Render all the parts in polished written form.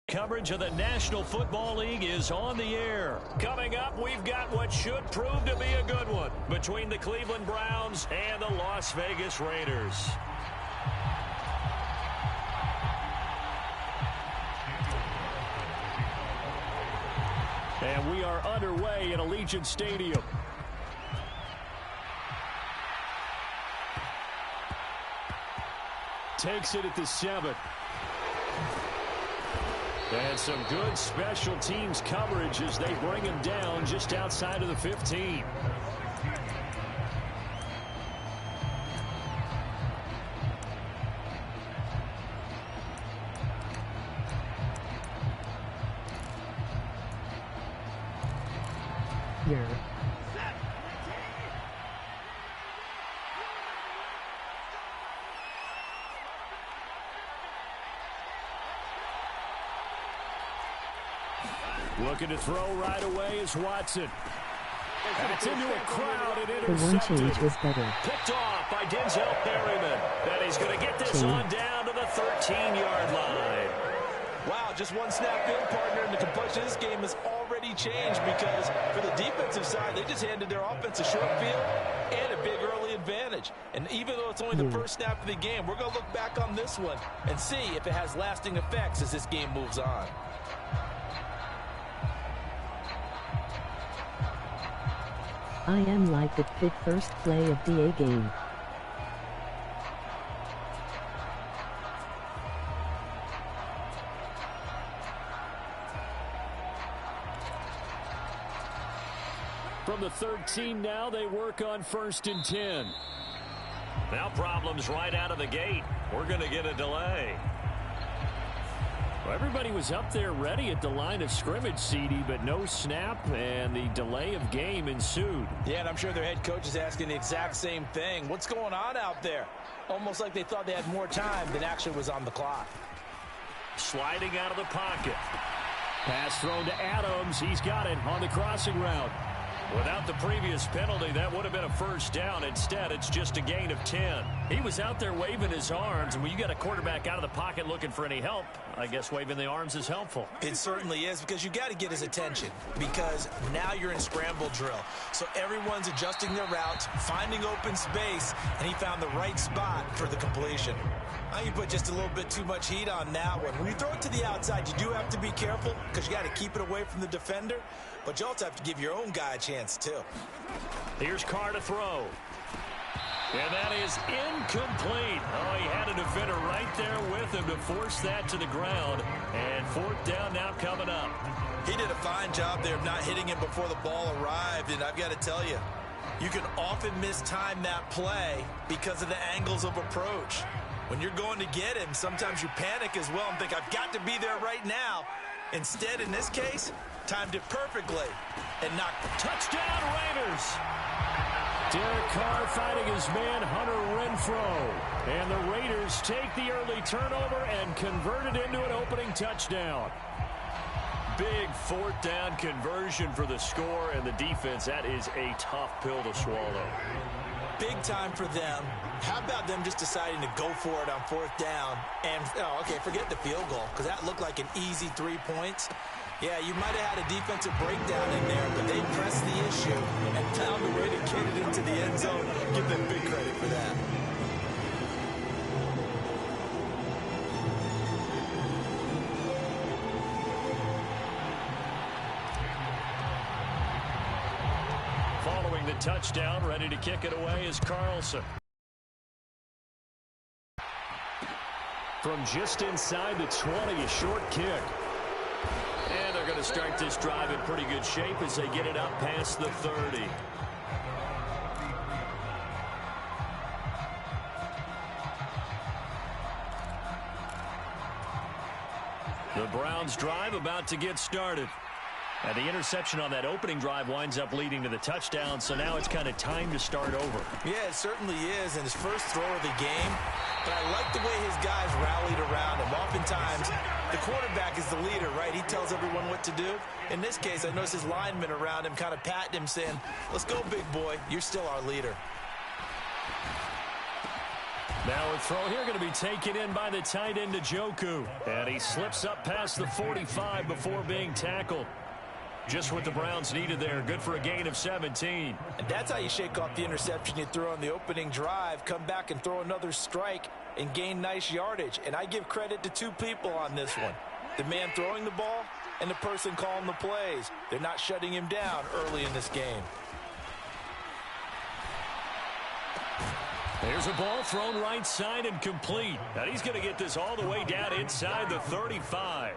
Coverage of the National Football League is on the air. Coming up, we've got what should prove to be a good one between the Cleveland Browns and the Las Vegas Raiders. And we are underway in Allegiant Stadium. Takes it at the 7. And some good special teams coverage as they bring him down just outside of the 15. Here. Looking to throw right away is Watson. That's into a crowd and The one change intercepted. was better. Picked off by Denzel Perryman. And he's going to get this on down to the 13-yard line. Wow, just one snap in, partner, and the complexion of this game has already changed because for the defensive side, they just handed their offense a short field and a big early advantage. And even though it's only the first snap of the game, we're going to look back on this one and see if it has lasting effects as this game moves on. I am like the pick first play of the A game. From the 13 now, they work on 1st and 10. Now problems right out of the gate. We're going to get a delay. Well, everybody was up there ready at the line of scrimmage, CD, but no snap, and the delay of game ensued. Yeah, and I'm sure their head coach is asking the exact same thing. What's going on out there? Almost like they thought they had more time than actually was on the clock. Sliding out of the pocket. Pass thrown to Adams. He's got it on the crossing route. Without the previous penalty, that would have been a first down. Instead, it's just a gain of 10. He was out there waving his arms, and when you got a quarterback out of the pocket looking for any help, I guess waving the arms is helpful. It certainly is, because you got to get his attention, because now you're in scramble drill. So everyone's adjusting their routes, finding open space, and he found the right spot for the completion. Now you put just a little bit too much heat on that one. When you throw it to the outside, you do have to be careful because you got to keep it away from the defender, but you also have to give your own guy a chance too. Here's Carr to throw. And that is incomplete. Oh, he had a defender right there with him to force that to the ground. And 4th down now coming up. He did a fine job there of not hitting him before the ball arrived, and I've got to tell you, you can often mistime that play because of the angles of approach. When you're going to get him, sometimes you panic as well and think, I've got to be there right now. Instead, in this case, timed it perfectly and knocked. Touchdown, Raiders! Derek Carr fighting his man, Hunter Renfrow. And the Raiders take the early turnover and convert it into an opening touchdown. Big 4th down conversion for the score, and the defense, that is a tough pill to swallow. Big time for them. How about them just deciding to go for it on 4th down? And, okay, forget the field goal, because that looked like an easy 3 points. Yeah, you might have had a defensive breakdown in there, but they pressed the issue and found a way to get it into the end zone. Give them big credit for that. Following the touchdown, ready to kick it away is Carlson. From just inside the 20, a short kick. And they're going to start this drive in pretty good shape as they get it up past the 30. The Browns drive about to get started. And the interception on that opening drive winds up leading to the touchdown, so now it's kind of time to start over. Yeah, it certainly is, and his first throw of the game. But I like the way his guys rallied around him. Oftentimes, the quarterback is the leader, right? He tells everyone what to do. In this case, I noticed his linemen around him kind of patting him, saying, let's go, big boy. You're still our leader. Now a throw here going to be taken in by the tight end Njoku. And he slips up past the 45 before being tackled. Just what the Browns needed there. Good for a gain of 17. And that's how you shake off the interception you threw on the opening drive. Come back and throw another strike and gain nice yardage. And I give credit to two people on this one. The man throwing the ball and the person calling the plays. They're not shutting him down early in this game. There's a ball thrown right side and complete. And he's going to get this all the way down inside the 35.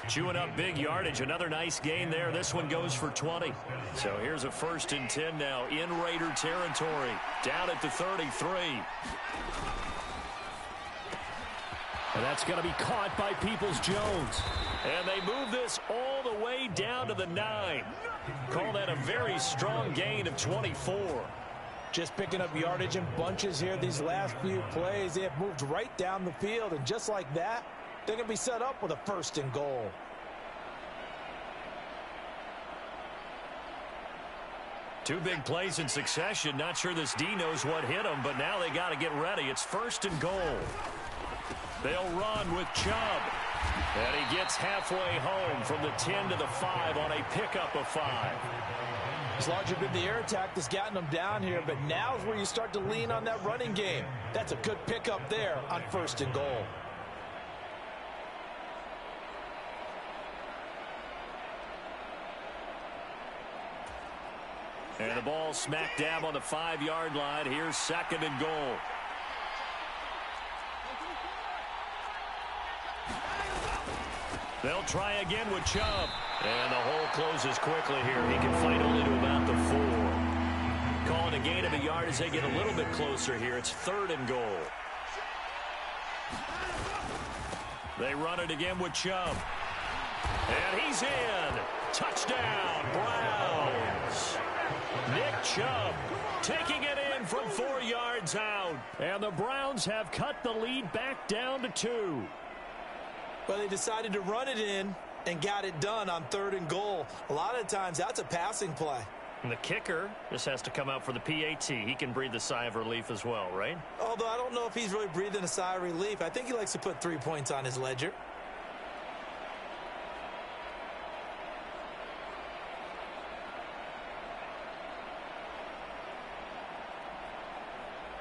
Chewing up big yardage. Another nice gain there. This one goes for 20. So here's a 1st and 10 now in Raider territory. Down at the 33. And that's going to be caught by Peoples-Jones. And they move this all the way down to the 9. Call that a very strong gain of 24. Just picking up yardage in bunches here these last few plays. They have moved right down the field, and just like that, they're going to be set up with a 1st and goal. Two big plays in succession. Not sure this D knows what hit him, but now they got to get ready. It's 1st and goal. They'll run with Chubb. And he gets halfway home from the 10 to the 5 on a pickup of 5. It's largely been the air attack that's gotten them down here, but now's where you start to lean on that running game. That's a good pickup there on 1st and goal. And the ball smack dab on the 5-yard line. Here's 2nd and goal. They'll try again with Chubb. And the hole closes quickly here. He can fight only to about the 4. Calling a gain of a yard as they get a little bit closer here. It's 3rd and goal. They run it again with Chubb. And he's in. Touchdown, Browns. Nick Chubb taking it in from 4 yards out. And the Browns have cut the lead back down to 2. Well, they decided to run it in and got it done on 3rd and goal. A lot of times that's a passing play. And the kicker just has to come out for the PAT. He can breathe a sigh of relief as well, right? Although I don't know if he's really breathing a sigh of relief. I think he likes to put 3 points on his ledger.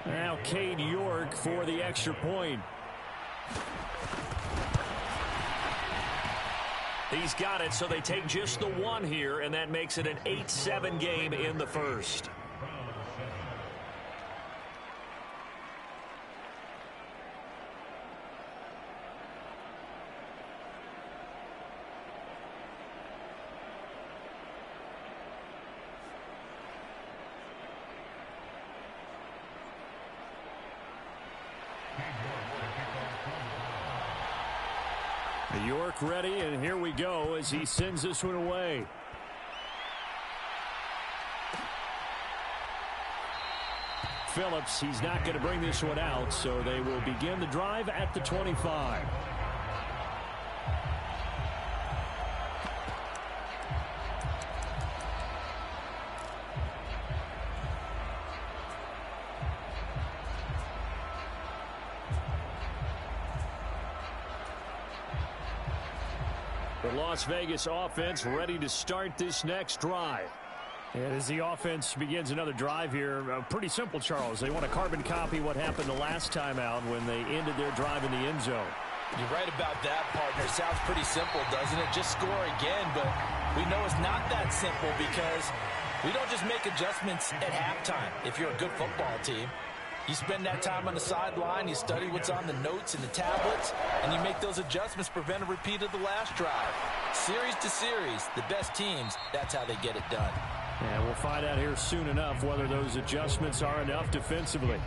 Now Cade York for the extra point. He's got it, so they take just the 1 here, and that makes it an 8-7 game in the 1st. York ready, and here we go as he sends this one away. Phillips, he's not going to bring this one out, so they will begin the drive at the 25. The Las Vegas offense ready to start this next drive. And as the offense begins another drive here, pretty simple, Charles. They want to carbon copy what happened the last time out when they ended their drive in the end zone. You're right about that, partner. Sounds pretty simple, doesn't it? Just score again, but we know it's not that simple because we don't just make adjustments at halftime if you're a good football team. You spend that time on the sideline, you study what's on the notes and the tablets, and you make those adjustments, prevent a repeat of the last drive. Series to series, the best teams, that's how they get it done. And we'll find out here soon enough whether those adjustments are enough defensively.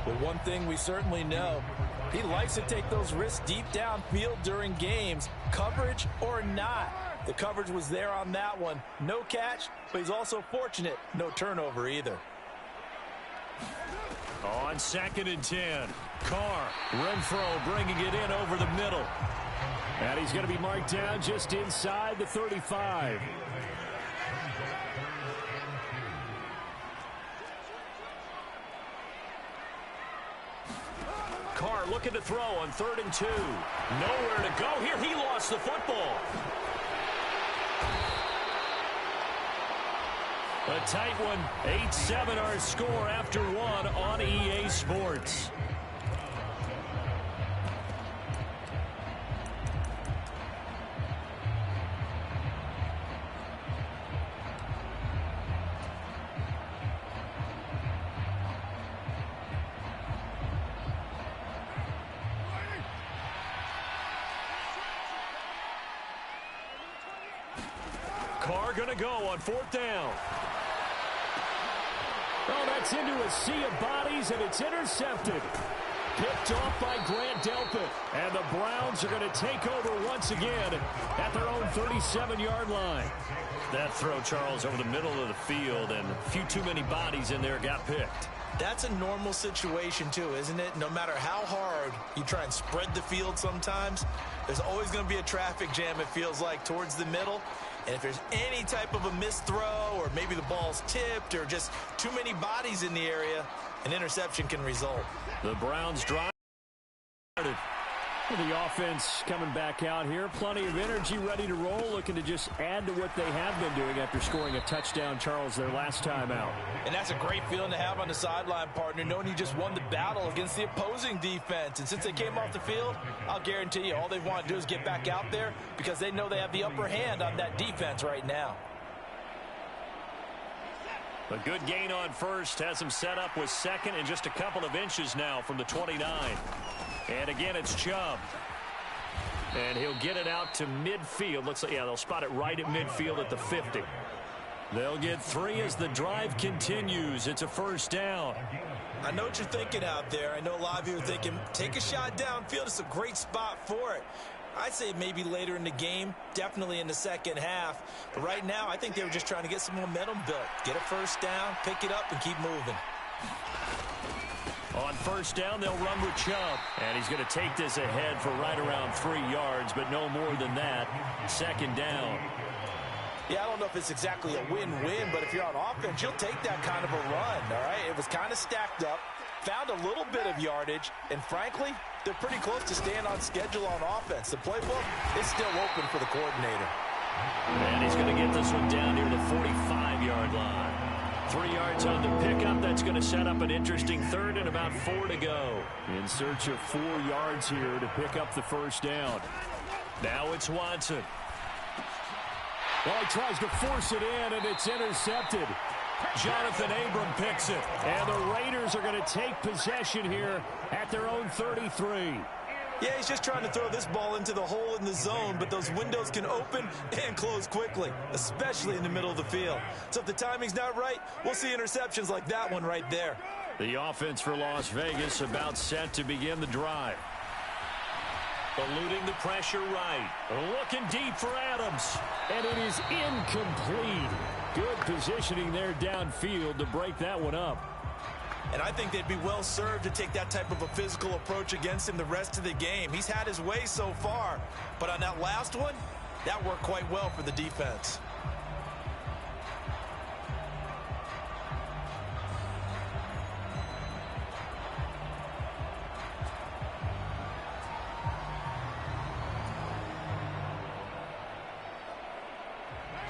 But one thing we certainly know, he likes to take those risks deep downfield during games, coverage or not. The coverage was there on that one. No catch, but he's also fortunate, no turnover either. On 2nd and 10, Carr, Renfro bringing it in over the middle. And he's going to be marked down just inside the 35. looking to throw on 3rd and 2. Nowhere to go here. He lost the football. A tight one. 8-7 our score after one on EA Sports. Carr going to go on 4th down. Oh, that's into a sea of bodies, and it's intercepted. Picked off by Grant Delpit. And the Browns are going to take over once again at their own 37-yard line. That throw, Charles, over the middle of the field, and a few too many bodies in there got picked. That's a normal situation, too, isn't it? No matter how hard you try and spread the field sometimes, there's always going to be a traffic jam, it feels like, towards the middle. And if there's any type of a missed throw or maybe the ball's tipped or just too many bodies in the area, an interception can result. The Browns drive. The offense coming back out here. Plenty of energy, ready to roll, looking to just add to what they have been doing after scoring a touchdown, Charles, their last time out. And that's a great feeling to have on the sideline, partner, knowing you just won the battle against the opposing defense. And since they came off the field, I'll guarantee you all they want to do is get back out there because they know they have the upper hand on that defense right now. A good gain on first has him set up with 2nd and just a couple of inches now from the 29. And again, it's Chubb. And he'll get it out to midfield. Looks like, yeah, they'll spot it right at midfield at the 50. They'll get 3 as the drive continues. It's a 1st down. I know what you're thinking out there. I know a lot of you are thinking, take a shot downfield. It's a great spot for it. I'd say maybe later in the game, definitely in the second half. But right now, I think they were just trying to get some momentum built. Get a 1st down, pick it up, and keep moving. On 1st down, they'll run with Chubb. And he's going to take this ahead for right around 3 yards, but no more than that. 2nd down. Yeah, I don't know if it's exactly a win-win, but if you're on offense, you'll take that kind of a run, all right? It was kind of stacked up, found a little bit of yardage, and frankly, they're pretty close to staying on schedule on offense. The playbook is still open for the coordinator. And he's going to get this one down near the 45-yard line. 3 yards on the pickup. That's going to set up an interesting 3rd and about 4 to go. In search of 4 yards here to pick up the 1st down. Now it's Watson. Well, he tries to force it in, and it's intercepted. Jonathan Abram picks it. And the Raiders are going to take possession here at their own 33. Yeah, he's just trying to throw this ball into the hole in the zone, but those windows can open and close quickly, especially in the middle of the field. So if the timing's not right, we'll see interceptions like that one right there. The offense for Las Vegas about set to begin the drive. Eluding the pressure right. Looking deep for Adams. And it is incomplete. Good positioning there downfield to break that one up. And I think they'd be well served to take that type of a physical approach against him the rest of the game. He's had his way so far. But on that last one, that worked quite well for the defense.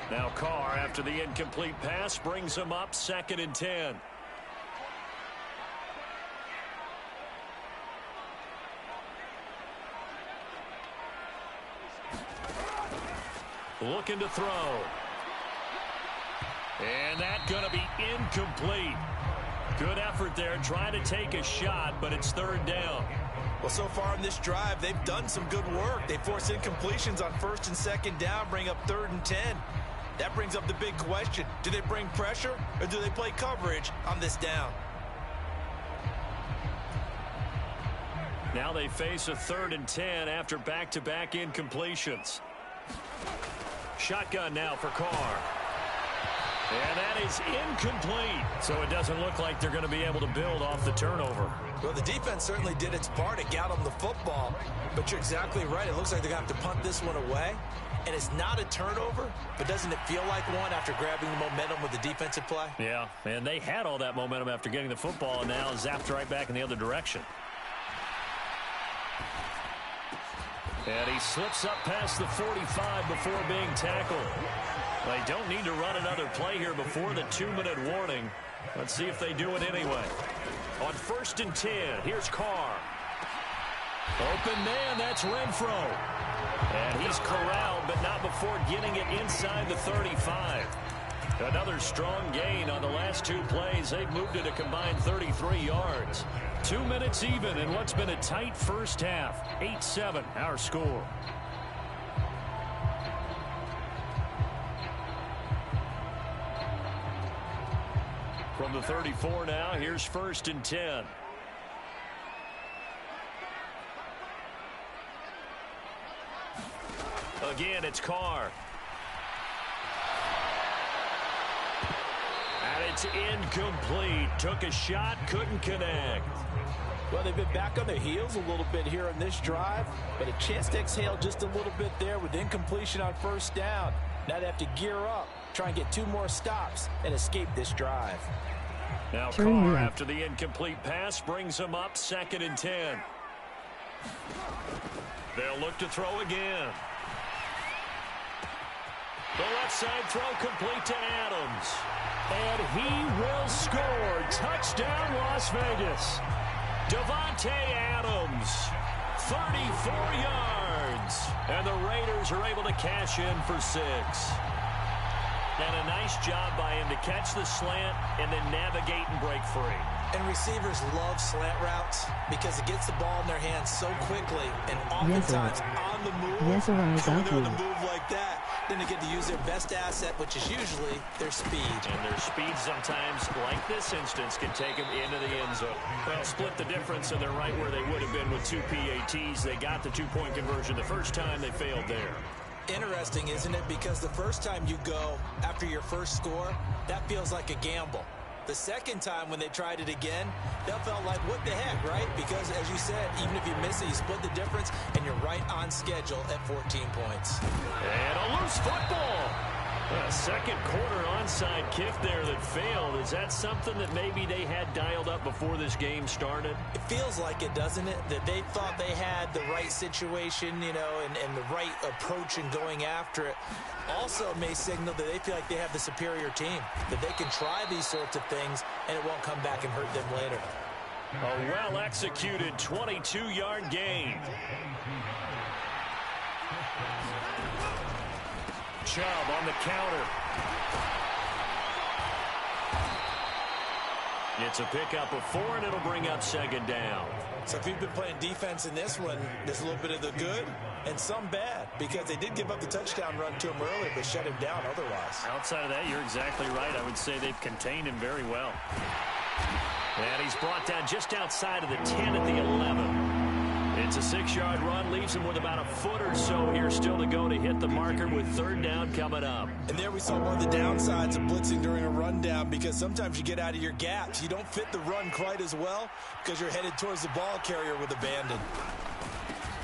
Now Carr, after the incomplete pass, brings him up 2nd and 10. Looking to throw. And that's going to be incomplete. Good effort there, trying to take a shot, but it's 3rd down. Well, so far in this drive, they've done some good work. They force incompletions on 1st and 2nd down, bring up 3rd and 10. That brings up the big question. Do they bring pressure or do they play coverage on this down? Now they face a 3rd and 10 after back-to-back incompletions. Shotgun now for Carr. And that is incomplete. So it doesn't look like they're going to be able to build off the turnover. Well, the defense certainly did its part. It got them the football. But you're exactly right. It looks like they're going to have to punt this one away. And it's not a turnover, but doesn't it feel like one after grabbing the momentum with the defensive play? Yeah, and they had all that momentum after getting the football and now zapped right back in the other direction. And he slips up past the 45 before being tackled. They don't need to run another play here before the 2-minute warning. Let's see if they do it anyway. On 1st and 10, here's Carr. Open man, that's Renfro. And he's corralled, but not before getting it inside the 35. Another strong gain on the last 2 plays. They've moved it a combined 33 yards. 2 minutes even in what's been a tight first half. 8-7, our score. From the 34 now, here's 1st and 10. Again, it's Carr. And it's incomplete. Took a shot, couldn't connect. Well, they've been back on their heels a little bit here on this drive, but a chance to exhale just a little bit there with incompletion on 1st down. Now they have to gear up, try and get 2 more stops, and escape this drive. Now Carr, after the incomplete pass, brings him up 2nd and 10. They'll look to throw again. The left side throw complete to Adams. And he will score. Touchdown, Las Vegas. Davante Adams, 34 yards. And the Raiders are able to cash in for 6. And a nice job by him to catch the slant and then navigate and break free. And receivers love slant routes because it gets the ball in their hands so quickly and oftentimes on the move. Yes, sir. When they're on the move like that, then they get to use their best asset, which is usually their speed. And their speed sometimes, like this instance, can take them into the end zone. Well, split the difference, and they're right where they would have been with 2 PATs. They got the 2-point conversion the first time. They failed there. Interesting, isn't it? Because the first time you go after your first score, that feels like a gamble. The second time when they tried it again, that felt like, what the heck, right? Because, as you said, even if you miss it, you split the difference, and you're right on schedule at 14 points. And a loose football. A second quarter onside kick there that failed. Is that something that maybe they had dialed up before this game started? It feels like it, doesn't it? That they thought they had the right situation, you know, and the right approach in going after it. Also may signal that they feel like they have the superior team, that they can try these sorts of things, and it won't come back and hurt them later. A well-executed 22-yard gain. Chubb on the counter. It's a pickup of 4, and it'll bring up 2nd down. So if you've been playing defense in this one, there's a little bit of the good and some bad, because they did give up the touchdown run to him earlier, but shut him down otherwise. Outside of that, you're exactly right. I would say they've contained him very well. And he's brought down just outside of the 10 at the 11. It's a 6-yard run, leaves him with about a foot or so here still to go to hit the marker with 3rd down coming up. And there we saw one of the downsides of blitzing during a rundown, because sometimes you get out of your gaps. You don't fit the run quite as well because you're headed towards the ball carrier with abandon.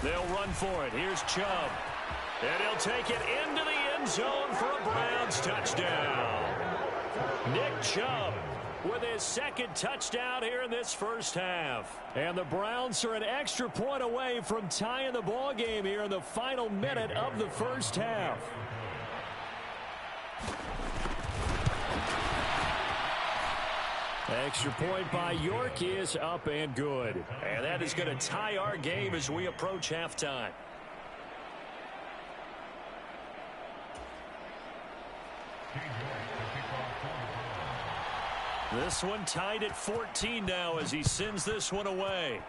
They'll run for it. Here's Chubb. And he'll take it into the end zone for a Browns touchdown. Nick Chubb with his 2nd touchdown here in this first half. And the Browns are an extra point away from tying the ball game here in the final minute of the first half. Extra point by York is up and good. And that is going to tie our game as we approach halftime. This one tied at 14 now as he sends this one away.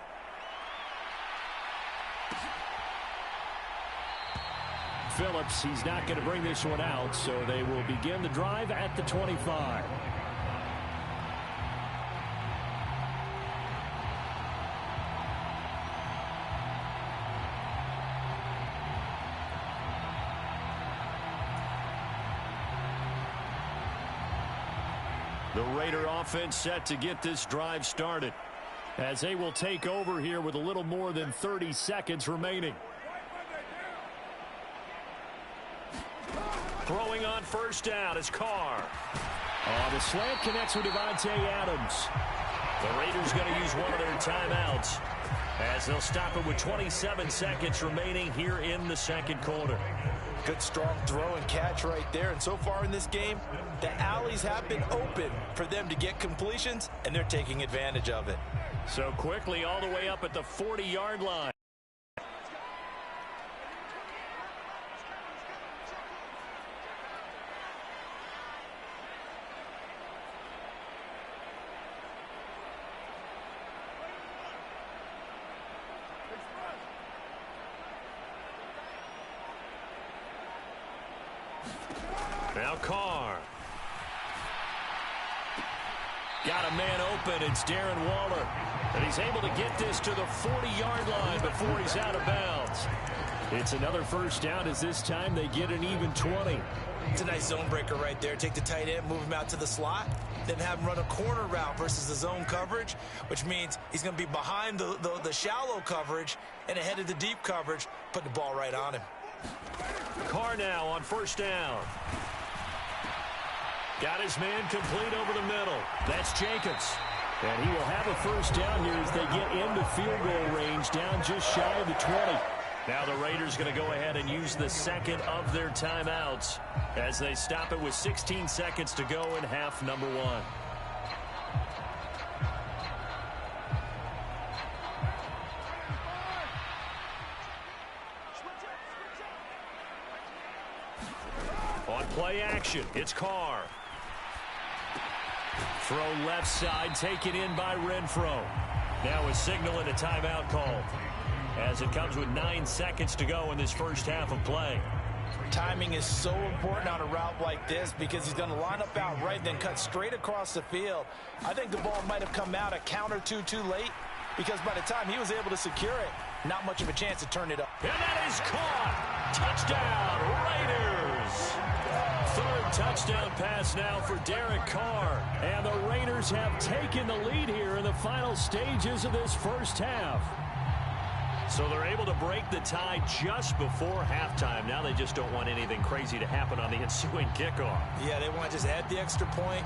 Phillips, he's not going to bring this one out, so they will begin the drive at the 25. The Raider offense set to get this drive started as they will take over here with a little more than 30 seconds remaining. Throwing on 1st down is Carr. The slant connects with Davante Adams. The Raiders going to use one of their timeouts. as they'll stop it with 27 seconds remaining here in the second quarter. Good strong throw and catch right there. And so far in this game, the alleys have been open for them to get completions, and they're taking advantage of it. So quickly all the way up at the 40-yard line. Now Carr. Got a man open. It's Darren Waller. And he's able to get this to the 40-yard line before he's out of bounds. It's another first down as this time they get an even 20. It's a nice zone breaker right there. Take the tight end, move him out to the slot, then have him run a corner route versus the zone coverage, which means he's going to be behind the shallow coverage and ahead of the deep coverage, put the ball right on him. Carr now on first down. Got his man complete over the middle. That's Jacobs. And he will have a first down here as they get into field goal range, down just shy of the 20. Now the Raiders going to go ahead and use the second of their timeouts as they stop it with 16 seconds to go in half number one. On play action, it's Carr. Throw left side, taken in by Renfro. Now a signal and a timeout call as it comes with 9 seconds to go in this first half of play. Timing is so important on a route like this because he's going to line up out right, then cut straight across the field. I think the ball might have come out a count or two too late because by the time he was able to secure it, not much of a chance to turn it up. And that is caught. Touchdown, Raiders. Third touchdown pass now for Derek Carr. And the Raiders have taken the lead here in the final stages of this first half. So they're able to break the tie just before halftime. Now they just don't want anything crazy to happen on the ensuing kickoff. Yeah, they want to just add the extra point,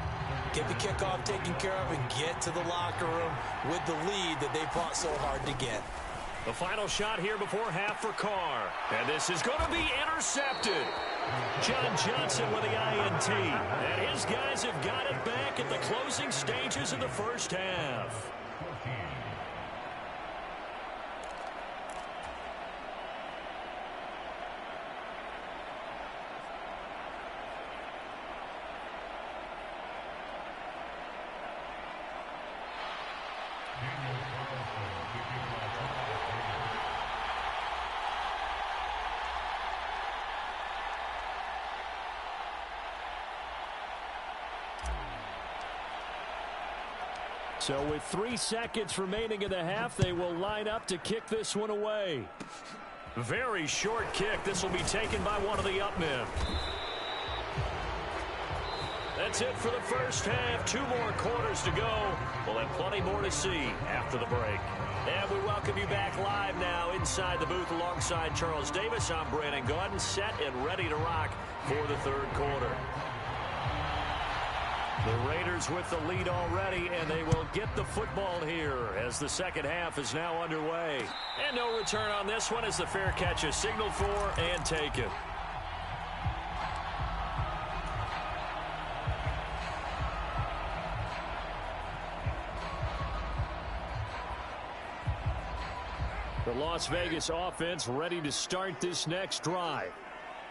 get the kickoff taken care of, and get to the locker room with the lead that they fought so hard to get. The final shot here before half for Carr. And this is going to be intercepted. John Johnson with the INT. And his guys have got it back at the closing stages of the first half. So with 3 seconds remaining in the half, they will line up to kick this one away. Very short kick. This will be taken by one of the up men. That's it for the first half. 2 more quarters to go. We'll have plenty more to see after the break. And we welcome you back live now inside the booth alongside Charles Davis. I'm Brandon Gaudin, set and ready to rock for the third quarter. The Raiders with the lead already, and they will get the football here as the second half is now underway. And no return on this one as the fair catch is signaled for and taken. The Las Vegas offense ready to start this next drive.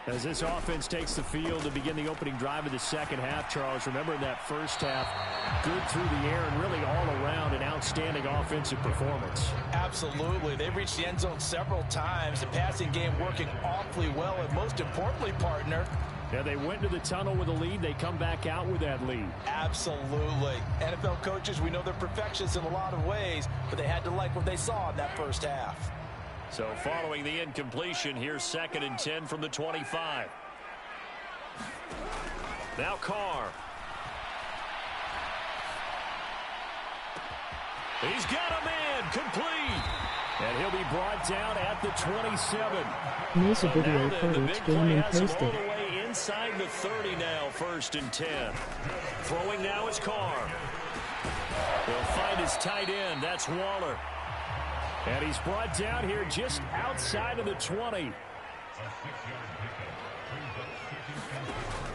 As this offense takes the field to begin the opening drive of the second half, Charles, remember in that first half, good through the air and really all around an outstanding offensive performance. Absolutely. They reached the end zone several times. The passing game working awfully well, and most importantly, partner, yeah, they went to the tunnel with a lead. They come back out with that lead. Absolutely. NFL coaches, we know they're perfectionists in a lot of ways, but they had to like what they saw in that first half. So following the incompletion, here's 2nd and 10 from the 25. Now Carr. He's got a man complete. And he'll be brought down at the 27. Nice video for each game and posted. Inside the 30 now, 1st and 10. Throwing now is Carr. He'll find his tight end. That's Waller. And he's brought down here just outside of the 20.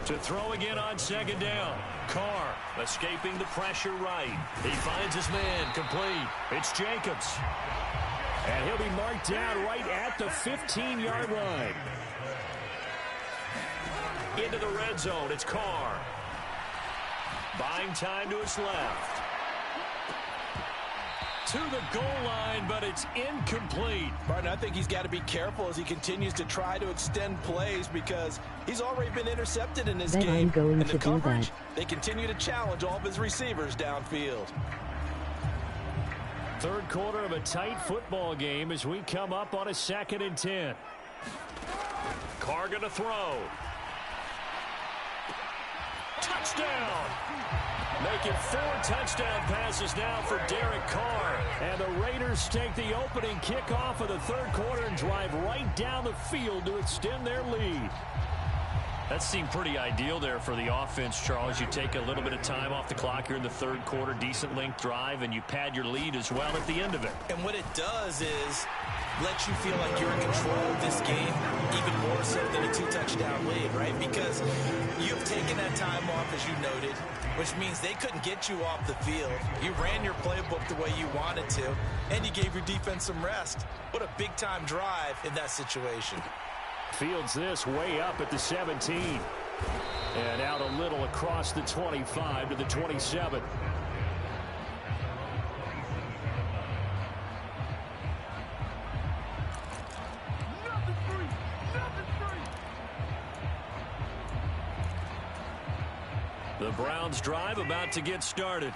To throw again on second down. Carr escaping the pressure right. He finds his man complete. It's Jacobs. And he'll be marked down right at the 15-yard line. Into the red zone. It's Carr. Buying time to his left. To the goal line, but it's incomplete. Martin, I think he's got to be careful as he continues to try to extend plays because he's already been intercepted in this game. I'm going and to the do coverage, that. they continue to challenge all of his receivers downfield. Third quarter of a tight football game as we come up on a 2nd and 10. Carr going to throw. Touchdown! Making 4 touchdown passes now for Derek Carr. And the Raiders take the opening kickoff of the third quarter and drive right down the field to extend their lead. That seemed pretty ideal there for the offense, Charles. You take a little bit of time off the clock here in the third quarter, decent length drive, and you pad your lead as well at the end of it. And what it does is let you feel like you're in control of this game even more so than a 2-touchdown lead, right? Because you've taken that time off, as you noted, which means they couldn't get you off the field. You ran your playbook the way you wanted to, and you gave your defense some rest. What a big-time drive in that situation. Fields this way up at the 17. And out a little across the 25 to the 27. The Browns drive about to get started.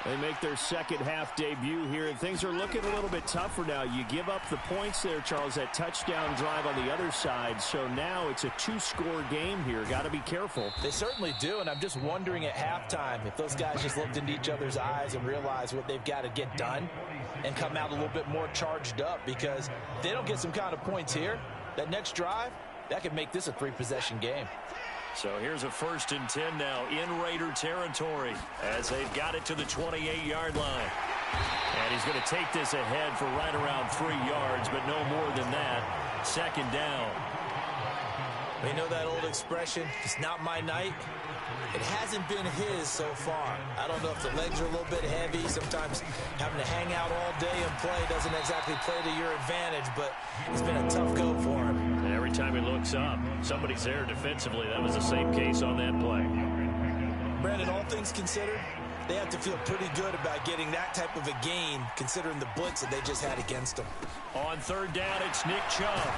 They make their second half debut here, and things are looking a little bit tougher now. You give up the points there, Charles, that touchdown drive on the other side. So now it's a 2-score game here. Got to be careful. They certainly do, and I'm just wondering at halftime if those guys just looked into each other's eyes and realized what they've got to get done and come out a little bit more charged up, because if they don't get some kind of points here, that next drive, that could make this a 3-possession game. So here's a 1st and 10 now in Raider territory as they've got it to the 28-yard line. And he's going to take this ahead for right around 3 yards, but no more than that. 2nd down. You know that old expression, it's not my night? It hasn't been his so far. I don't know if the legs are a little bit heavy. Sometimes having to hang out all day and play doesn't exactly play to your advantage, but it's been a tough go for him. And every time he looks up, somebody's there defensively. That was the same case on that play. Brandon, all things considered, they have to feel pretty good about getting that type of a gain considering the blitz that they just had against them. On 3rd down, it's Nick Chubb.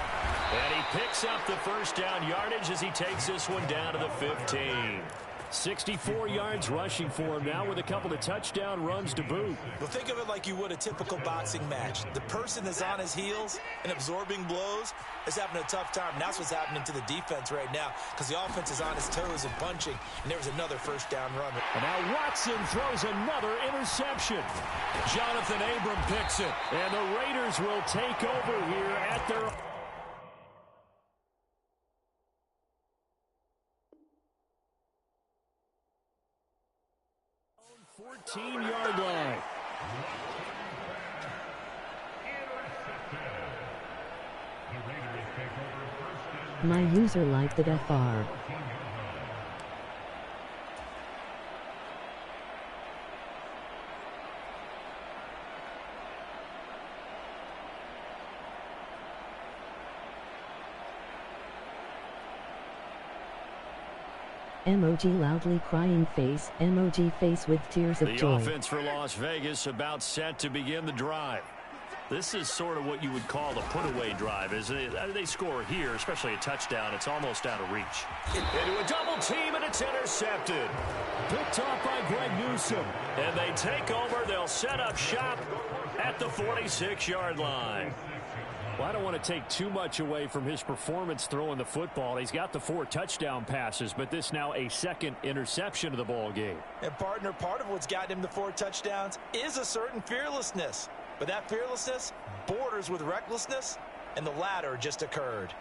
And he picks up the 1st down yardage as he takes this one down to the 15. 64 yards rushing for him now with a couple of touchdown runs to boot. Well, think of it like you would a typical boxing match. The person is on his heels and absorbing blows is having a tough time. And that's what's happening to the defense right now because the offense is on his toes and punching. And there was another 1st down run. And now Watson throws another interception. Jonathan Abram picks it. And the Raiders will take over here at their 14-yard line. My user liked it FR. Emoji loudly crying face, emoji face with tears of joy. The offense for Las Vegas about set to begin the drive. This is sort of what you would call a put-away drive. As they score here, especially a touchdown, it's almost out of reach. Into a double team, and it's intercepted. Picked off by Greg Newsome. And they take over. They'll set up shop at the 46-yard line. Well, I don't want to take too much away from his performance throwing the football. He's got the 4 touchdown passes, but this now a 2nd interception of the ball game. And, partner, part of what's gotten him the 4 touchdowns is a certain fearlessness. But that fearlessness borders with recklessness, and the latter just occurred.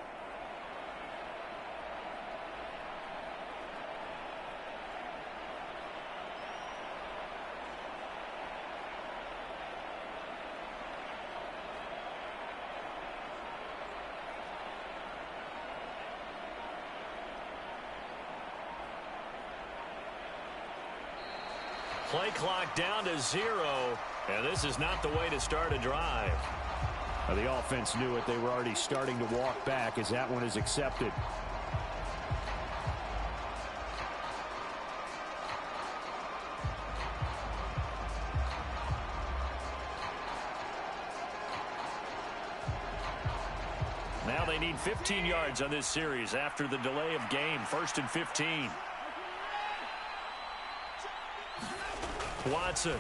play clock down to 0, and this is not the way to start a drive. The offense knew it. They were already starting to walk back as that one is accepted. Now they need 15 yards on this series after the delay of game. 1st and 15. Watson.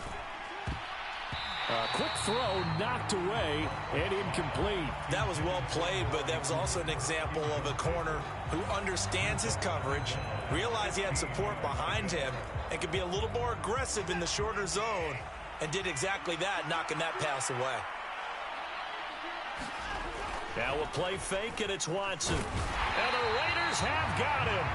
Quick throw knocked away and incomplete. That was well played, but that was also an example of a corner who understands his coverage, realized he had support behind him, and could be a little more aggressive in the shorter zone, and did exactly that, knocking that pass away. Now a play fake, and it's Watson. And the Raiders have got him.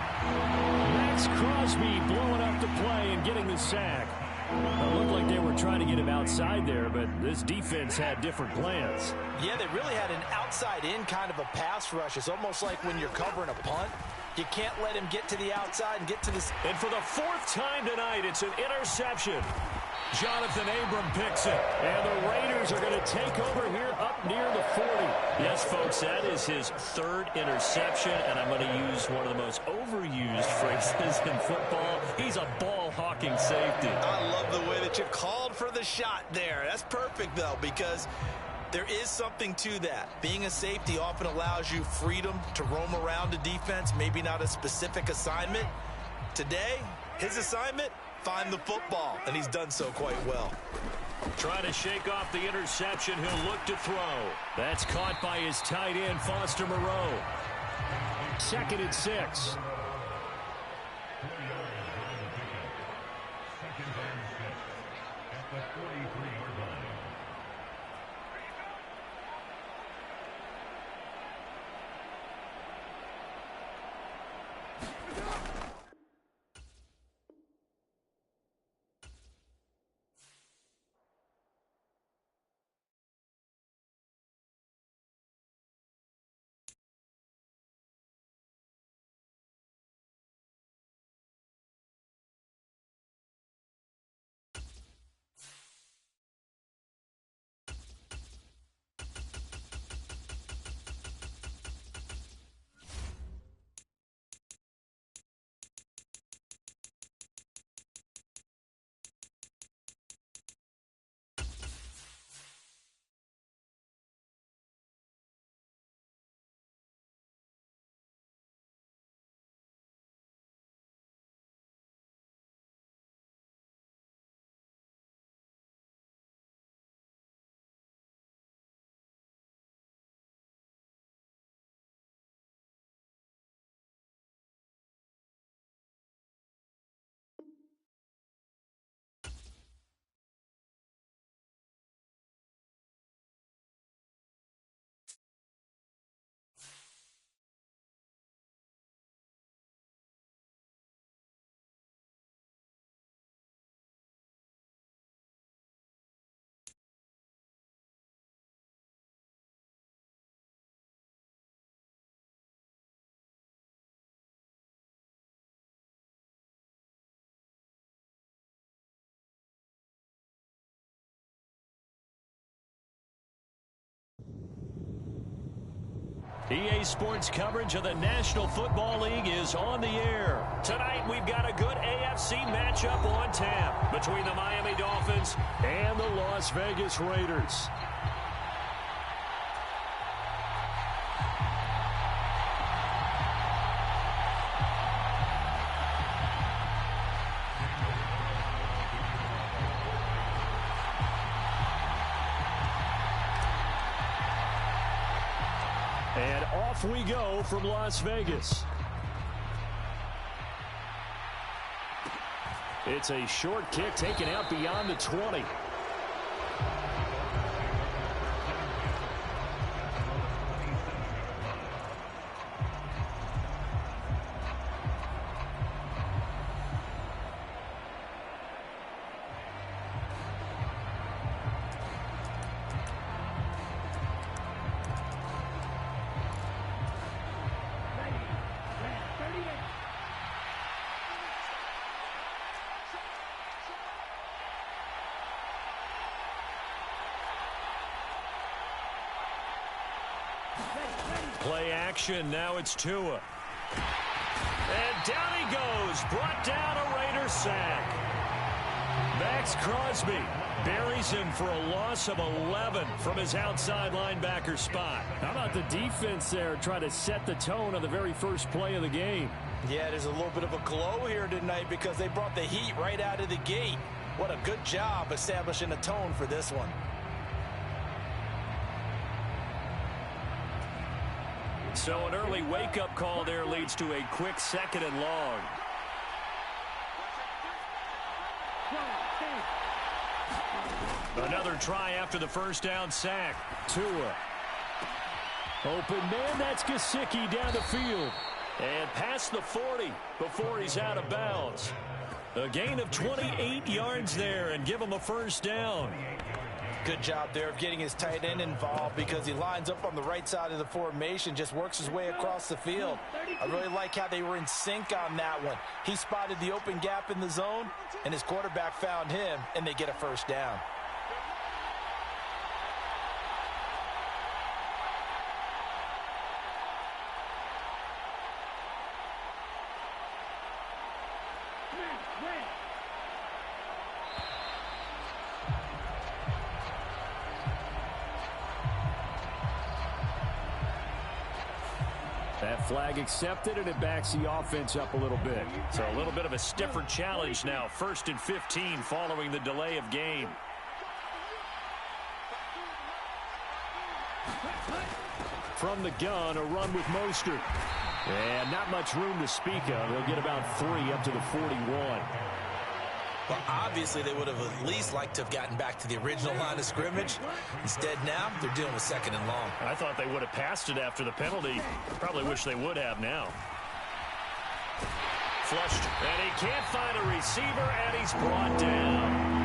Max Crosby blowing up the play and getting the sack. It looked like they were trying to get him outside there, but this defense had different plans. Yeah, they really had an outside-in kind of a pass rush. It's almost like when you're covering a punt. You can't let him get to the outside and get to the... And for the 4th time tonight, it's an interception. Jonathan Abram picks it, and the Raiders are going to take over here up near the 40. Yes, folks, that is his 3rd interception, and I'm going to use one of the most overused phrases in football. He's a ball-hawking safety. I love the way that you called for the shot there. That's perfect, though, because there is something to that. Being a safety often allows you freedom to roam around the defense, maybe not a specific assignment. Today, his assignment, find the football, and he's done so quite well. Trying to shake off the interception. He'll look to throw. That's caught by his tight end, Foster Moreau. 2nd and 6. EA Sports coverage of the National Football League is on the air. Tonight, we've got a good AFC matchup on tap between the Miami Dolphins and the Las Vegas Raiders. And off we go from Las Vegas. It's a short kick taken out beyond the 20. action. Now it's Tua. And down he goes. Brought down a Raider sack. Max Crosby buries him for a loss of 11 from his outside linebacker spot. How about the defense there trying to set the tone on the very first play of the game? Yeah, there's a little bit of a glow here tonight because they brought the heat right out of the gate. What a good job establishing a tone for this one. So an early wake-up call there leads to a quick 2nd and long. Another try after the first down sack. Tua. Open man, that's Gesicki down the field. And past the 40 before he's out of bounds. A gain of 28 yards there and give him a first down. Good job there of getting his tight end involved because he lines up on the right side of the formation, just works his way across the field. I really like how they were in sync on that one. He spotted the open gap in the zone, and his quarterback found him, and they get a first down. That flag accepted, and it backs the offense up a little bit. So a little bit of a stiffer challenge now. 1st and 15 following the delay of game. From the gun, a run with Mostert. And not much room to speak of. They'll get about 3 up to the 41. Well, obviously, they would have at least liked to have gotten back to the original line of scrimmage. Instead, now, they're dealing with 2nd and long. I thought they would have passed it after the penalty. Probably wish they would have now. Flushed, and he can't find a receiver, and he's brought down.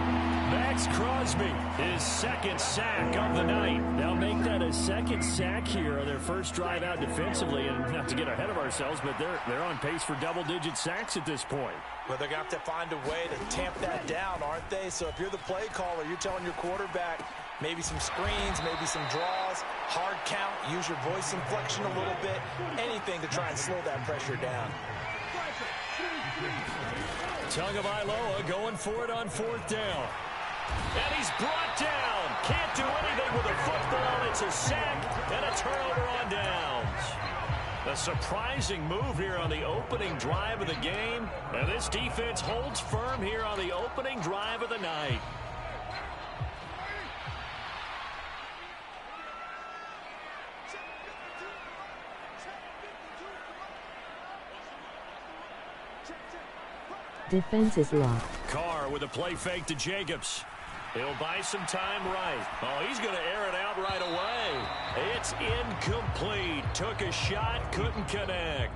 Max Crosby, his 2nd sack of the night. They'll make that a 2nd sack here on their first drive out defensively. And not to get ahead of ourselves, but they're on pace for double-digit sacks at this point. Well, they're going to have to find a way to tamp that down, aren't they? So if you're the play caller, you're telling your quarterback maybe some screens, maybe some draws, hard count, use your voice inflection a little bit, anything to try and slow that pressure down. Tagovailoa going for it on 4th down. And he's brought down. Can't do anything with a football. It's a sack and a turnover on downs. A surprising move here on the opening drive of the game. And this defense holds firm here on the opening drive of the night. Defense is locked. Carr with a play fake to Jacobs. He'll buy some time right. Oh, he's going to air it out right away. It's incomplete. Took a shot, couldn't connect.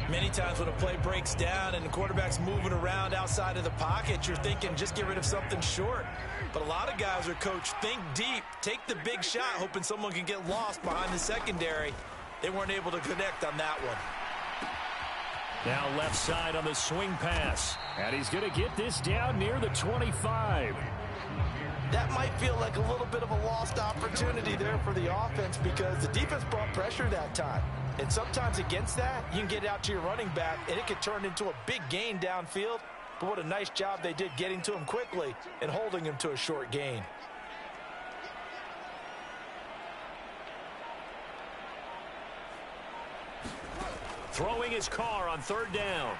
Many times when a play breaks down and the quarterback's moving around outside of the pocket, you're thinking just get rid of something short. But a lot of guys are coached, think deep, take the big shot, hoping someone can get lost behind the secondary. They weren't able to connect on that one. Now left side on the swing pass. And he's going to get this down near the 25. That might feel like a little bit of a lost opportunity there for the offense because the defense brought pressure that time. And sometimes against that, you can get it out to your running back, and it could turn into a big gain downfield. But what a nice job they did getting to him quickly and holding him to a short gain. Throwing his Carr on 3rd down.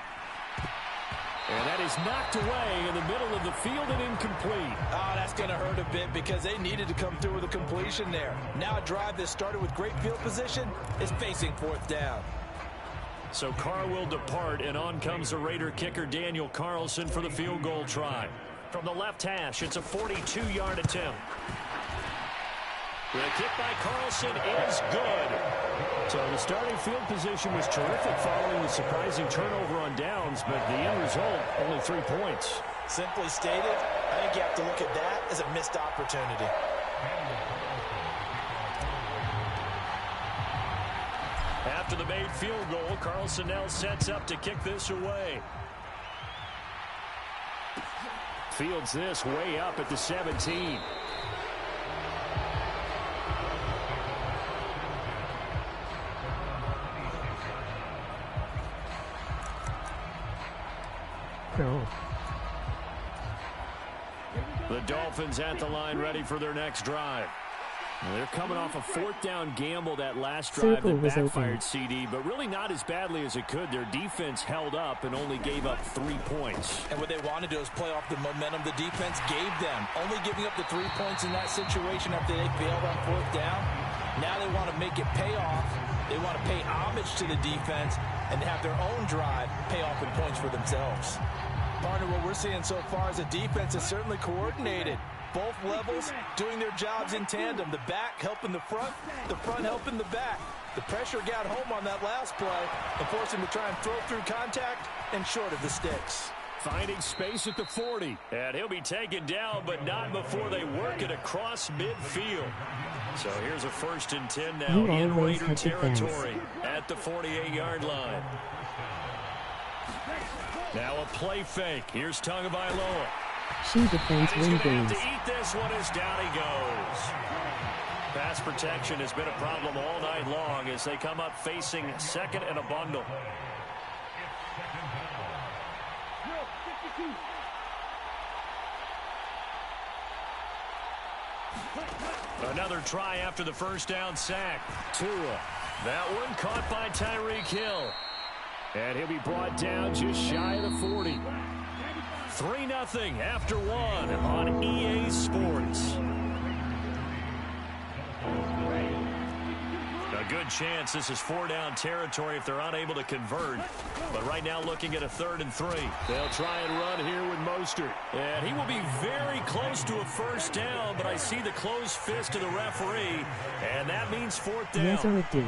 And that is knocked away in the middle of the field and incomplete. Oh, that's going to hurt a bit because they needed to come through with a completion there. Now a drive that started with great field position is facing 4th down. So Carr will depart, and on comes the Raider kicker Daniel Carlson for the field goal try. From the left hash, it's a 42-yard attempt. The kick by Carlson is good. So the starting field position was terrific following the surprising turnover on downs, but the end result, only 3 points. Simply stated, I think you have to look at that as a missed opportunity. After the made field goal, Carlson now sets up to kick this away. Fields this way up at the 17. Pro. The Dolphins at the line ready for their next drive. They're coming off a fourth down gamble that last drive that backfired CD, but really not as badly as it could. Their defense held up and only gave up 3 points. And what they want to do is play off the momentum the defense gave them. Only giving up the 3 points in that situation after they failed on fourth down. Now they want to make it pay off. They want to pay homage to the defense and have their own drive pay off in points for themselves. Partner, what we're seeing so far is the defense is certainly coordinated. Both levels doing their jobs in tandem. The back helping the front helping the back. The pressure got home on that last play and forced him to try and throw through contact and short of the sticks. Finding space at the 40. And he'll be taken down, but not before they work it across midfield. So here's a 1st and 10 now in Raider territory at the 48-yard line. Now a play fake. Here's Tagovailoa. She defends win games. To eat this one as down he goes. Pass protection has been a problem all night long as they come up facing second and a bundle. Another try after the first down sack. Tua. That one caught by Tyreek Hill. And he'll be brought down just shy of the 40. 3-0 after one on EA Sports. A good chance this is 4-down territory if they're unable to convert. But right now looking at a 3rd and 3. They'll try and run here with Mostert. And he will be very close to a first down, but I see the closed fist of the referee, and that means 4th down. Yes, or it do.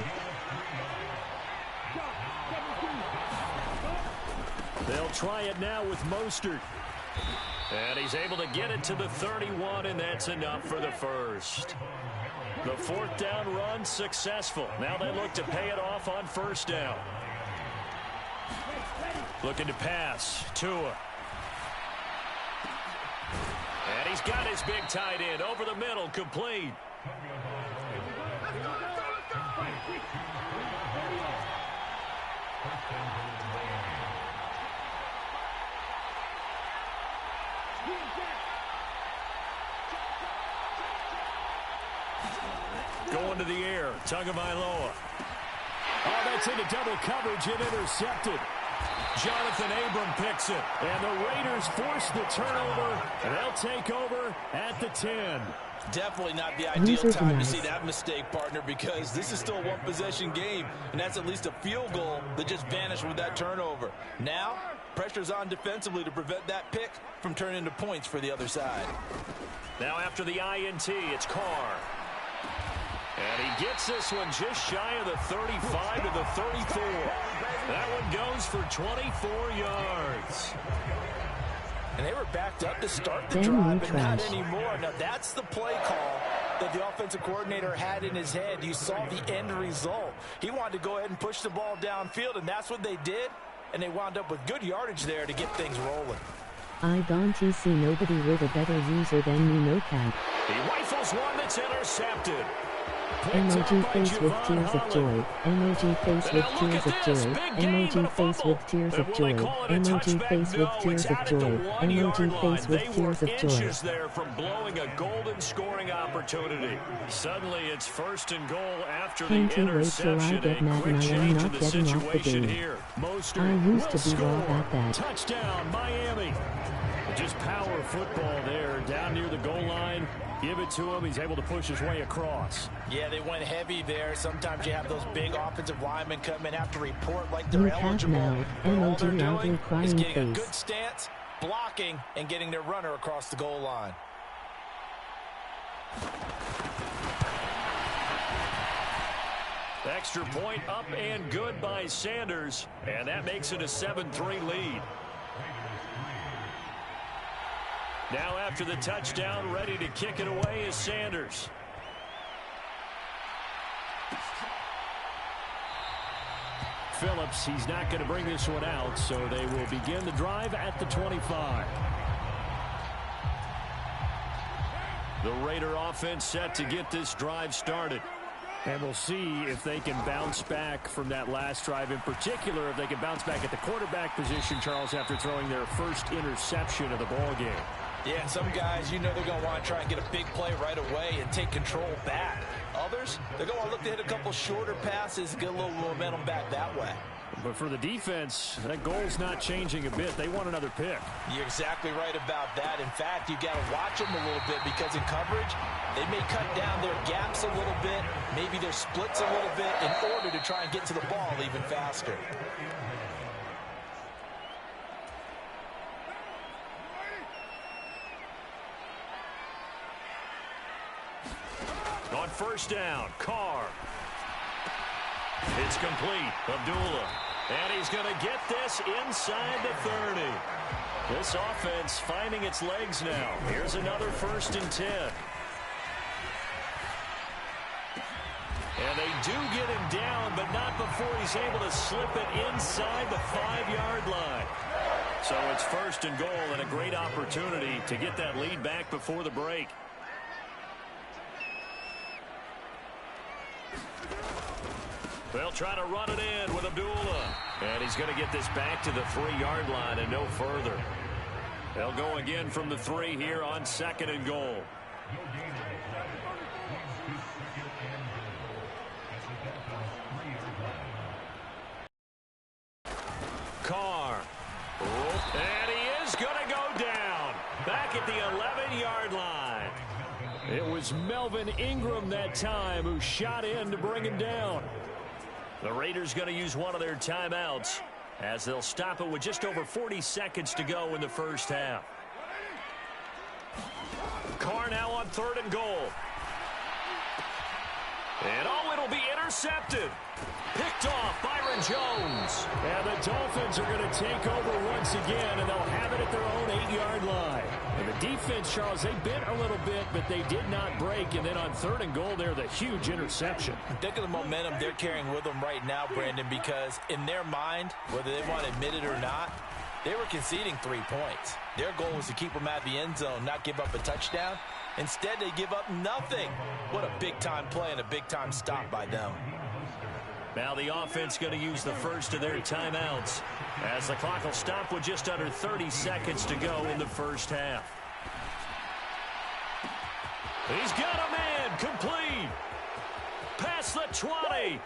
They'll try it now with Mostert. And he's able to get it to the 31, and that's enough for the first. The 4th down run successful. Now they look to pay it off on 1st down. Looking to pass. Tua. And he's got his big tight end over the middle, complete. Going to the air, Tagovailoa. Oh, that's into double coverage and intercepted. Jonathan Abram picks it. And the Raiders force the turnover, and they'll take over at the 10. Definitely not the ideal time to see that mistake, partner, because this is still a one-possession game, and that's at least a field goal that just vanished with that turnover. Now, pressure's on defensively to prevent that pick from turning into points for the other side. Now after the INT, it's Carr. And he gets this one just shy of the 35 to the 34. That one goes for 24 yards. And they were backed up to start the drive, but not anymore. Now, that's the play call that the offensive coordinator had in his head. You saw the end result. He wanted to go ahead and push the ball downfield, and that's what they did. And they wound up with good yardage there to get things rolling. I don't see nobody with a better user than me, no cap. He rifles one that's intercepted. Emoji face with tears of joy. Emoji face with tears of joy. Emoji face with tears of joy. Emoji face with tears of joy. Emoji face with tears of joy. Inches there from blowing a golden scoring opportunity. Suddenly it's 1st and goal after the interception. Can't wait till I get Madden. I am not getting off the game. I used to be raw at that. Touchdown, Miami. Just power football there down near the goal line. Give it to him. He's able to push his way across. Yeah, they went heavy there. Sometimes you have those big offensive linemen come in, have to report like they're eligible. All they're doing is getting a good stance, blocking, and getting their runner across the goal line. Extra point up and good by Sanders, and that makes it a 7-3 lead. Now after the touchdown, ready to kick it away is Sanders. Phillips, he's not going to bring this one out, so they will begin the drive at the 25. The Raider offense set to get this drive started. And we'll see if they can bounce back from that last drive, in particular, if they can bounce back at the quarterback position, Charles, after throwing their first interception of the ball game. Yeah, and some guys, you know they're going to want to try and get a big play right away and take control back. Others, they're going to want to look to hit a couple shorter passes, get a little momentum back that way. But for the defense, that goal's not changing a bit. They want another pick. You're exactly right about that. In fact, you got to watch them a little bit because in coverage, they may cut down their gaps a little bit, maybe their splits a little bit in order to try and get to the ball even faster. On first down, Carr. It's complete. Abdullah. And he's going to get this inside the 30. This offense finding its legs now. Here's another 1st and 10. And they do get him down, but not before he's able to slip it inside the 5-yard line. So it's 1st and goal and a great opportunity to get that lead back before the break. They'll try to run it in with Abdullah. And he's going to get this back to the 3-yard line and no further. They'll go again from the 3 here on 2nd and goal. Carr. And he is going to go down. Back at the 11-yard line. It was Melvin Ingram that time who shot in to bring him down. The Raiders going to use one of their timeouts as they'll stop it with just over 40 seconds to go in the first half. Carr now on 3rd and goal. And it'll be intercepted. Picked off Byron Jones. And the Dolphins are going to take over once again, and they'll have it at their own 8-yard line. And the defense, Charles, they bit a little bit, but they did not break. And then on 3rd and goal, they're the huge interception. Think of the momentum they're carrying with them right now, Brandon, because in their mind, whether they want to admit it or not, they were conceding 3 points. Their goal was to keep them at the end zone, not give up a touchdown. Instead, they give up nothing. What a big-time play and a big-time stop by them. Now the offense going to use the first of their timeouts as the clock will stop with just under 30 seconds to go in the first half. He's got a man complete. Past the 20.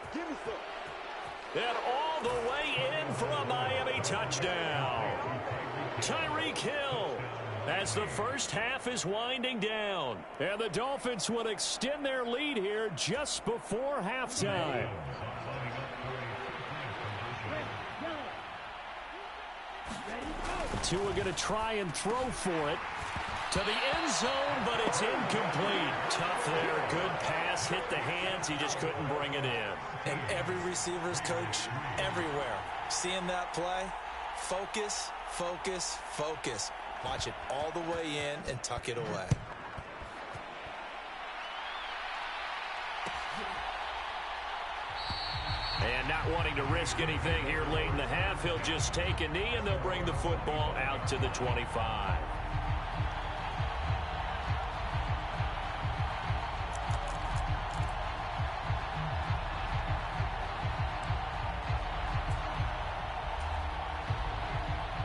And all the way in for a Miami touchdown. Tyreek Hill as the first half is winding down. And the Dolphins will extend their lead here just before halftime. Tua going to try and throw for it to the end zone, but it's incomplete. Tough there. Good pass. Hit the hands. He just couldn't bring it in. And every receiver's coach everywhere. Seeing that play, focus, focus, focus. Watch it all the way in and tuck it away. And not wanting to risk anything here late in the half, he'll just take a knee and they'll bring the football out to the 25.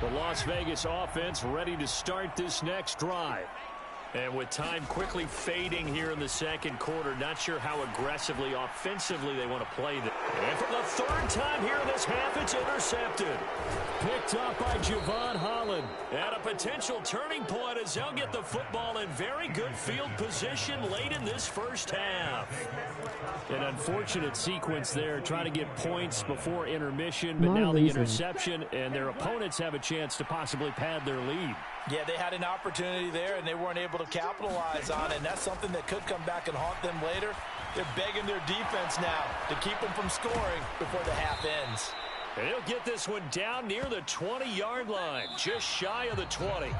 The Las Vegas offense ready to start this next drive. And with time quickly fading here in the second quarter, not sure how aggressively, offensively they want to play this. And for the 3rd time here in this half, it's intercepted. Picked up by Javon Holland. And a potential turning point as they'll get the football in very good field position late in this first half. An unfortunate sequence there, trying to get points before intermission, but now the interception, and their opponents have a chance to possibly pad their lead. Yeah, they had an opportunity there, and they weren't able to capitalize on it, and that's something that could come back and haunt them later. They're begging their defense now to keep them from scoring before the half ends. And he'll get this one down near the 20-yard line, just shy of the 20.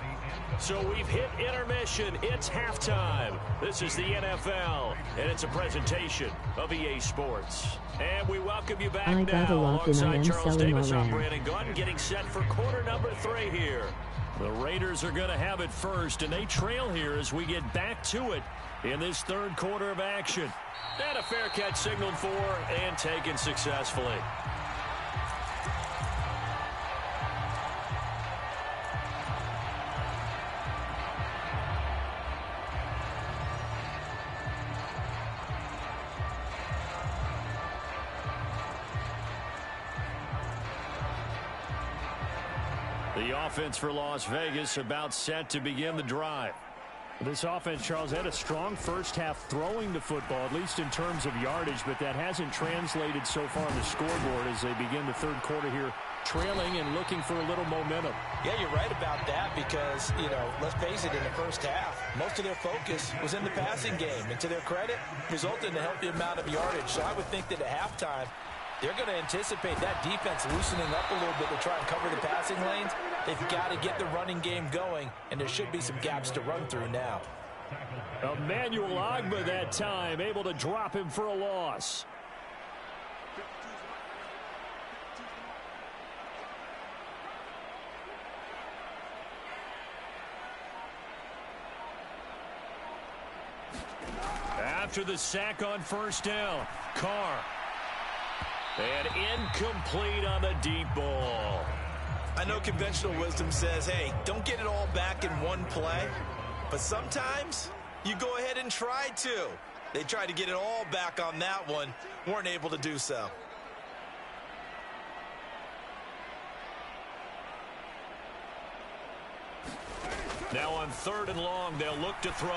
So we've hit intermission. It's halftime. This is the NFL, and it's a presentation of EA Sports. And we welcome you back now alongside Charles Davis. I'm Brandon Gunn, getting set for quarter number 3 here. The Raiders are going to have it first, and they trail here as we get back to it in this third quarter of action. And a fair catch signaled for and taken successfully. The offense for Las Vegas about set to begin the drive. This offense, Charles, had a strong first half throwing the football, at least in terms of yardage, but that hasn't translated so far on the scoreboard as they begin the third quarter here, trailing and looking for a little momentum. Yeah, you're right about that because, let's face it, in the first half, most of their focus was in the passing game. And to their credit, resulted in a healthy amount of yardage. So I would think that at halftime, they're going to anticipate that defense loosening up a little bit to try and cover the passing lanes. They've got to get the running game going, and there should be some gaps to run through now. Emmanuel Ogbah that time, able to drop him for a loss. After the sack on first down, Carr. And incomplete on the deep ball. I know conventional wisdom says, hey, don't get it all back in one play. But sometimes you go ahead and try to. They tried to get it all back on that one. Weren't able to do so. Now on 3rd and long, they'll look to throw.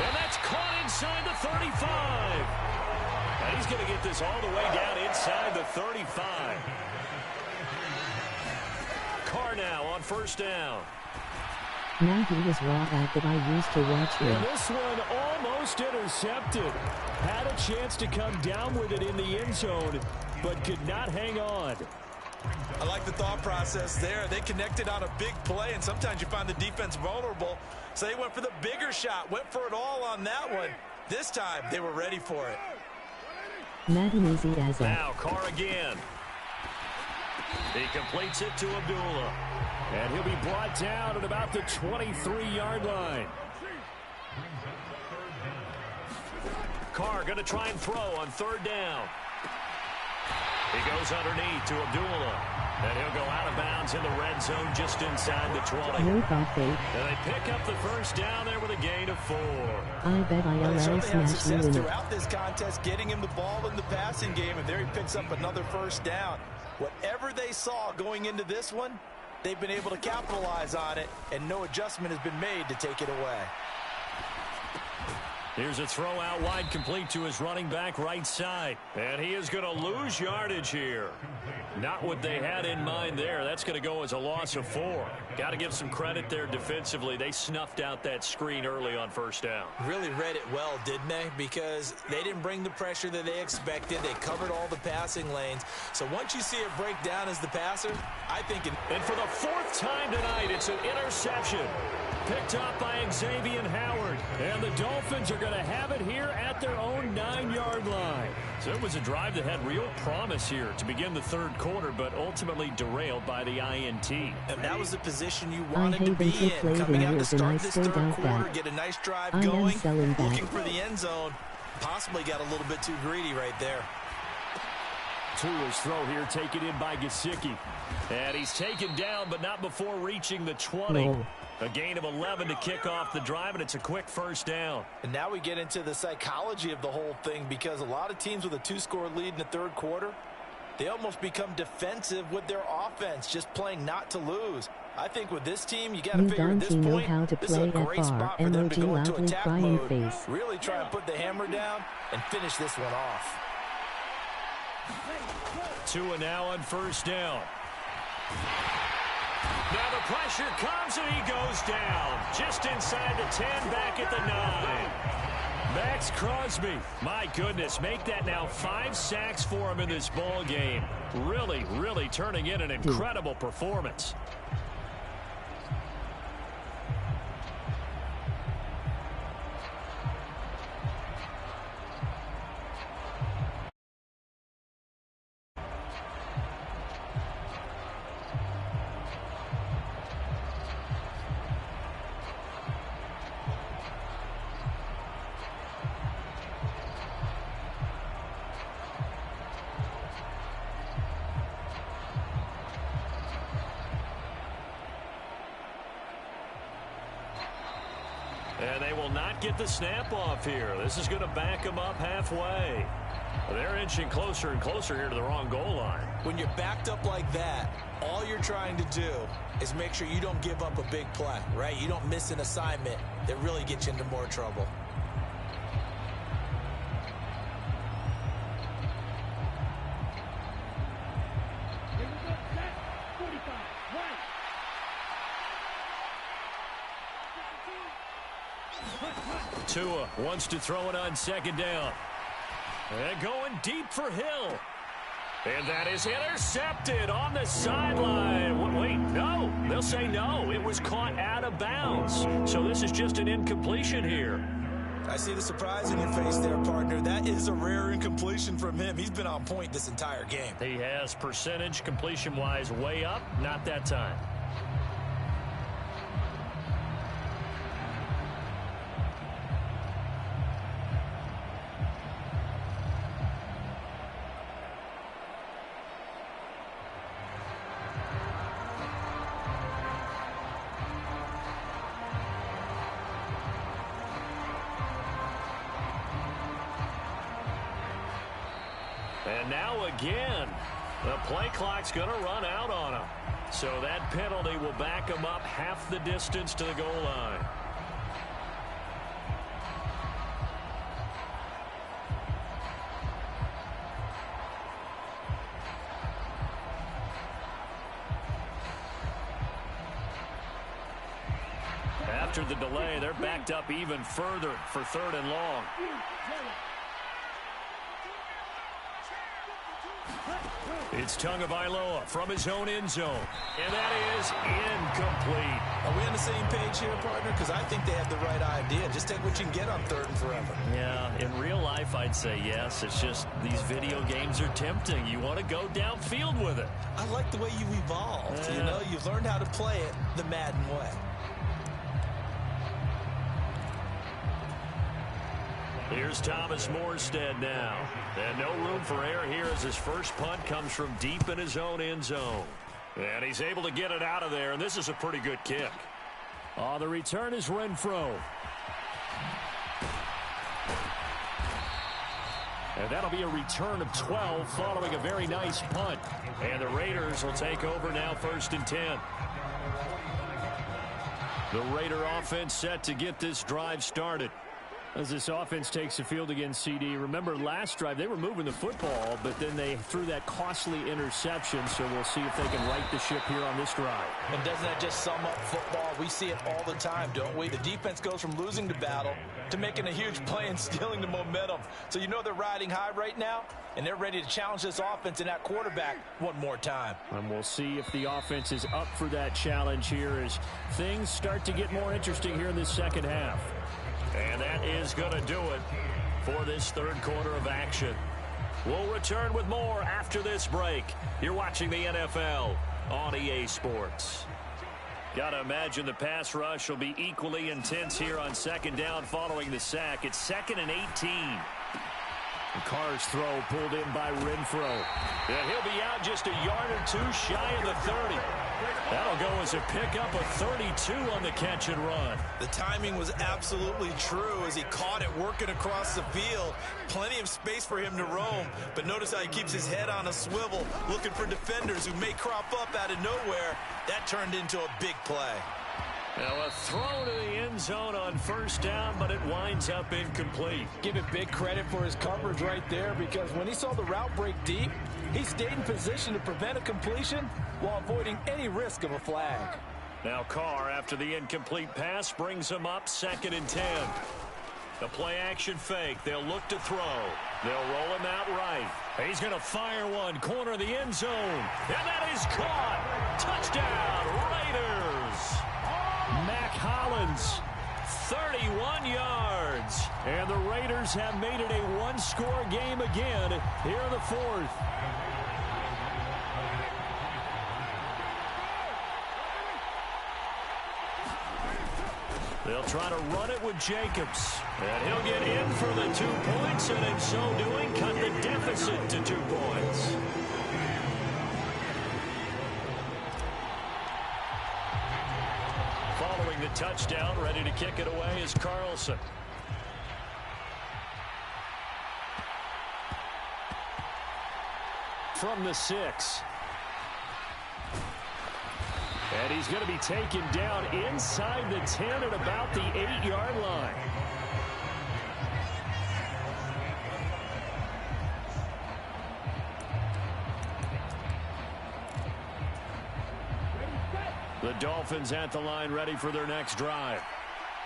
And that's caught inside the 35. And he's going to get this all the way down inside the 35. Carr now on first down. Now he was raw at that I used to watch him. And this one almost intercepted. Had a chance to come down with it in the end zone, but could not hang on. I like the thought process there. They connected on a big play, and sometimes you find the defense vulnerable. So they went for the bigger shot, went for it all on that one. This time, they were ready for it. Madden easy as a. Now Carr again. He completes it to Abdullah. And he'll be brought down at about the 23-yard line. Carr going to try and throw on 3rd down. He goes underneath to Abdullah. And he'll go out of bounds in the red zone just inside the 20. No thought fake. And they pick up the first down there with a gain of 4. I bet ILL smash you in it. Throughout this contest, getting him the ball in the passing game, and there he picks up another first down. Whatever they saw going into this one, they've been able to capitalize on it, and no adjustment has been made to take it away. Here's a throw out wide, complete to his running back right side. And he is going to lose yardage here. Not what they had in mind there. That's going to go as a loss of 4. Got to give some credit there defensively. They snuffed out that screen early on first down. Really read it well, didn't they? Because they didn't bring the pressure that they expected. They covered all the passing lanes. So once you see it break down as the passer, I think... And for the 4th time tonight, it's an interception. Picked up by Xavier Howard. And the Dolphins are going to have it here at their own 9-yard line. So it was a drive that had real promise here to begin the third quarter, but ultimately derailed by the INT. And that was the position you wanted to be in. Coming out to start this third quarter, get a nice drive going, looking for the end zone. Possibly got a little bit too greedy right there. Tua's throw here taken in by Gesicki. And he's taken down, but not before reaching the 20. No. A gain of 11 to kick off the drive, and it's a quick first down. And now we get into the psychology of the whole thing, because a lot of teams with a 2-score lead in the third quarter, they almost become defensive with their offense, just playing not to lose. I think with this team, you got to figure at this point, this is a great spot for them to go into attack mode, really try and put the hammer down and finish this one off. Tua now on first down. Now the pressure comes and he goes down. Just inside the 10, back at the 9. Max Crosby, my goodness, make that now 5 sacks for him in this ball game. Really, really turning in an incredible performance. And they will not get the snap off here. This is going to back them up halfway. They're inching closer and closer here to the wrong goal line. When you're backed up like that, all you're trying to do is make sure you don't give up a big play, right? You don't miss an assignment that really gets you into more trouble. Tua wants to throw it on second down. And going deep for Hill. And that is intercepted on the sideline. Wait, no. They'll say no. It was caught out of bounds. So this is just an incompletion here. I see the surprise in your face there, partner. That is a rare incompletion from him. He's been on point this entire game. He has percentage completion-wise way up. Not that time. And now again, the play clock's going to run out on him. So that penalty will back him up half the distance to the goal line. After the delay, they're backed up even further for 3rd and long. It's Tagovailoa from his own end zone. And that is incomplete. Are we on the same page here, partner? Because I think they have the right idea. Just take what you can get on 3rd and forever. Yeah, in real life, I'd say yes. It's just these video games are tempting. You want to go downfield with it. I like the way you've evolved. You know, you've learned how to play it the Madden way. Here's Thomas Morstead now. And no room for error here as his first punt comes from deep in his own end zone. And he's able to get it out of there, and this is a pretty good kick. The return is Renfro. And that'll be a return of 12 following a very nice punt. And the Raiders will take over now 1st and 10. The Raider offense set to get this drive started. As this offense takes the field against CD, remember last drive they were moving the football, but then they threw that costly interception, so we'll see if they can right the ship here on this drive. And doesn't that just sum up football? We see it all the time, don't we? The defense goes from losing the battle to making a huge play and stealing the momentum. So you know they're riding high right now, and they're ready to challenge this offense and that quarterback one more time. And we'll see if the offense is up for that challenge here as things start to get more interesting here in this second half. And that is going to do it for this 3rd quarter of action. We'll return with more after this break. You're watching the NFL on EA Sports. Got to imagine the pass rush will be equally intense here on 2nd down following the sack. It's 2nd and 18. The Carr's throw pulled in by Renfro. And he'll be out just a yard or two shy of the 30. That'll go as a pickup of 32 on the catch and run. The timing was absolutely true as he caught it working across the field. Plenty of space for him to roam. But notice how he keeps his head on a swivel, looking for defenders who may crop up out of nowhere. That turned into a big play. Now a throw to the end zone on 1st down, but it winds up incomplete. Give it big credit for his coverage right there, because when he saw the route break deep, he stayed in position to prevent a completion while avoiding any risk of a flag. Now Carr, after the incomplete pass, brings him up 2nd and 10. The play action fake. They'll look to throw. They'll roll him out right. He's going to fire one, corner of the end zone. And that is caught. Touchdown, Raiders. Mac Hollins, 31 yards. And the Raiders have made it a one-score game again here in the 4th. They'll try to run it with Jacobs. And he'll get in for the 2 points, and in so doing, cut the deficit to 2 points. Following the touchdown. Ready to kick it away is Carlson. From the 6. And he's going to be taken down inside the 10 at about the 8-yard line. The Dolphins at the line ready for their next drive.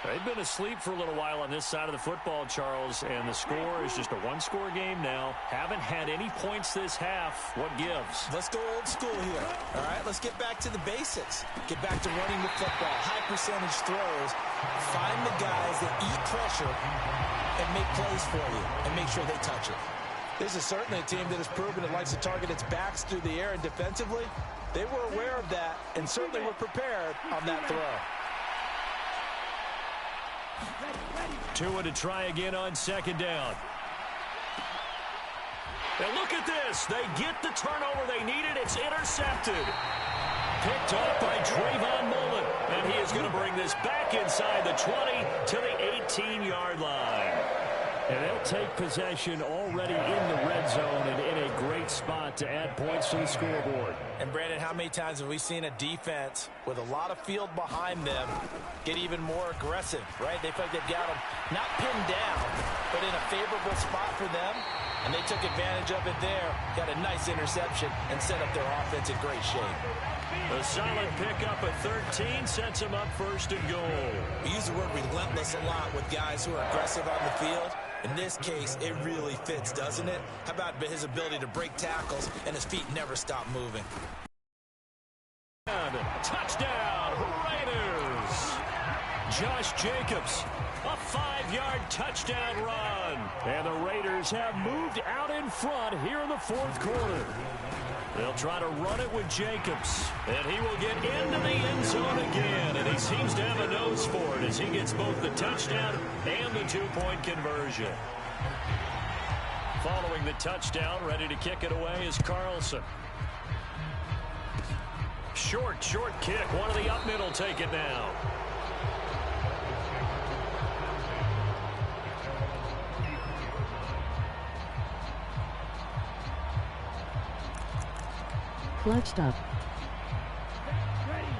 They've been asleep for a little while on this side of the football, Charles, and the score is just a one-score game now. Haven't had any points this half. What gives? Let's go old school here. All right, let's get back to the basics. Get back to running the football, high percentage throws. Find the guys that eat pressure and make plays for you and make sure they touch it. This is certainly a team that has proven it likes to target its backs through the air, and defensively, they were aware of that and certainly were prepared on that throw. Tua to try again on second down. And look at this. They get the turnover they needed. It's intercepted. Picked off by Trayvon Mullen. And he is going to bring this back inside the 20 to the 18-yard line. And they'll take possession already in the red zone and in a great spot to add points to the scoreboard. And, Brandon, how many times have we seen a defense with a lot of field behind them get even more aggressive, right? They feel like they've got them not pinned down, but in a favorable spot for them, and they took advantage of it there, got a nice interception, and set up their offense in great shape. A solid pickup at 13 sets them up first and goal. We use the word relentless a lot with guys who are aggressive on the field. In this case, it really fits, doesn't it? How about his ability to break tackles and his feet never stop moving? Touchdown, Raiders! Josh Jacobs, a 5-yard touchdown run. And the Raiders have moved out in front here in the fourth quarter. They'll try to run it with Jacobs. And he will get into the end zone again. And he seems to have a nose for it as he gets both the touchdown and the two-point conversion. Following the touchdown, ready to kick it away is Carlson. Short kick. One of the up middle take it now. Clutched up.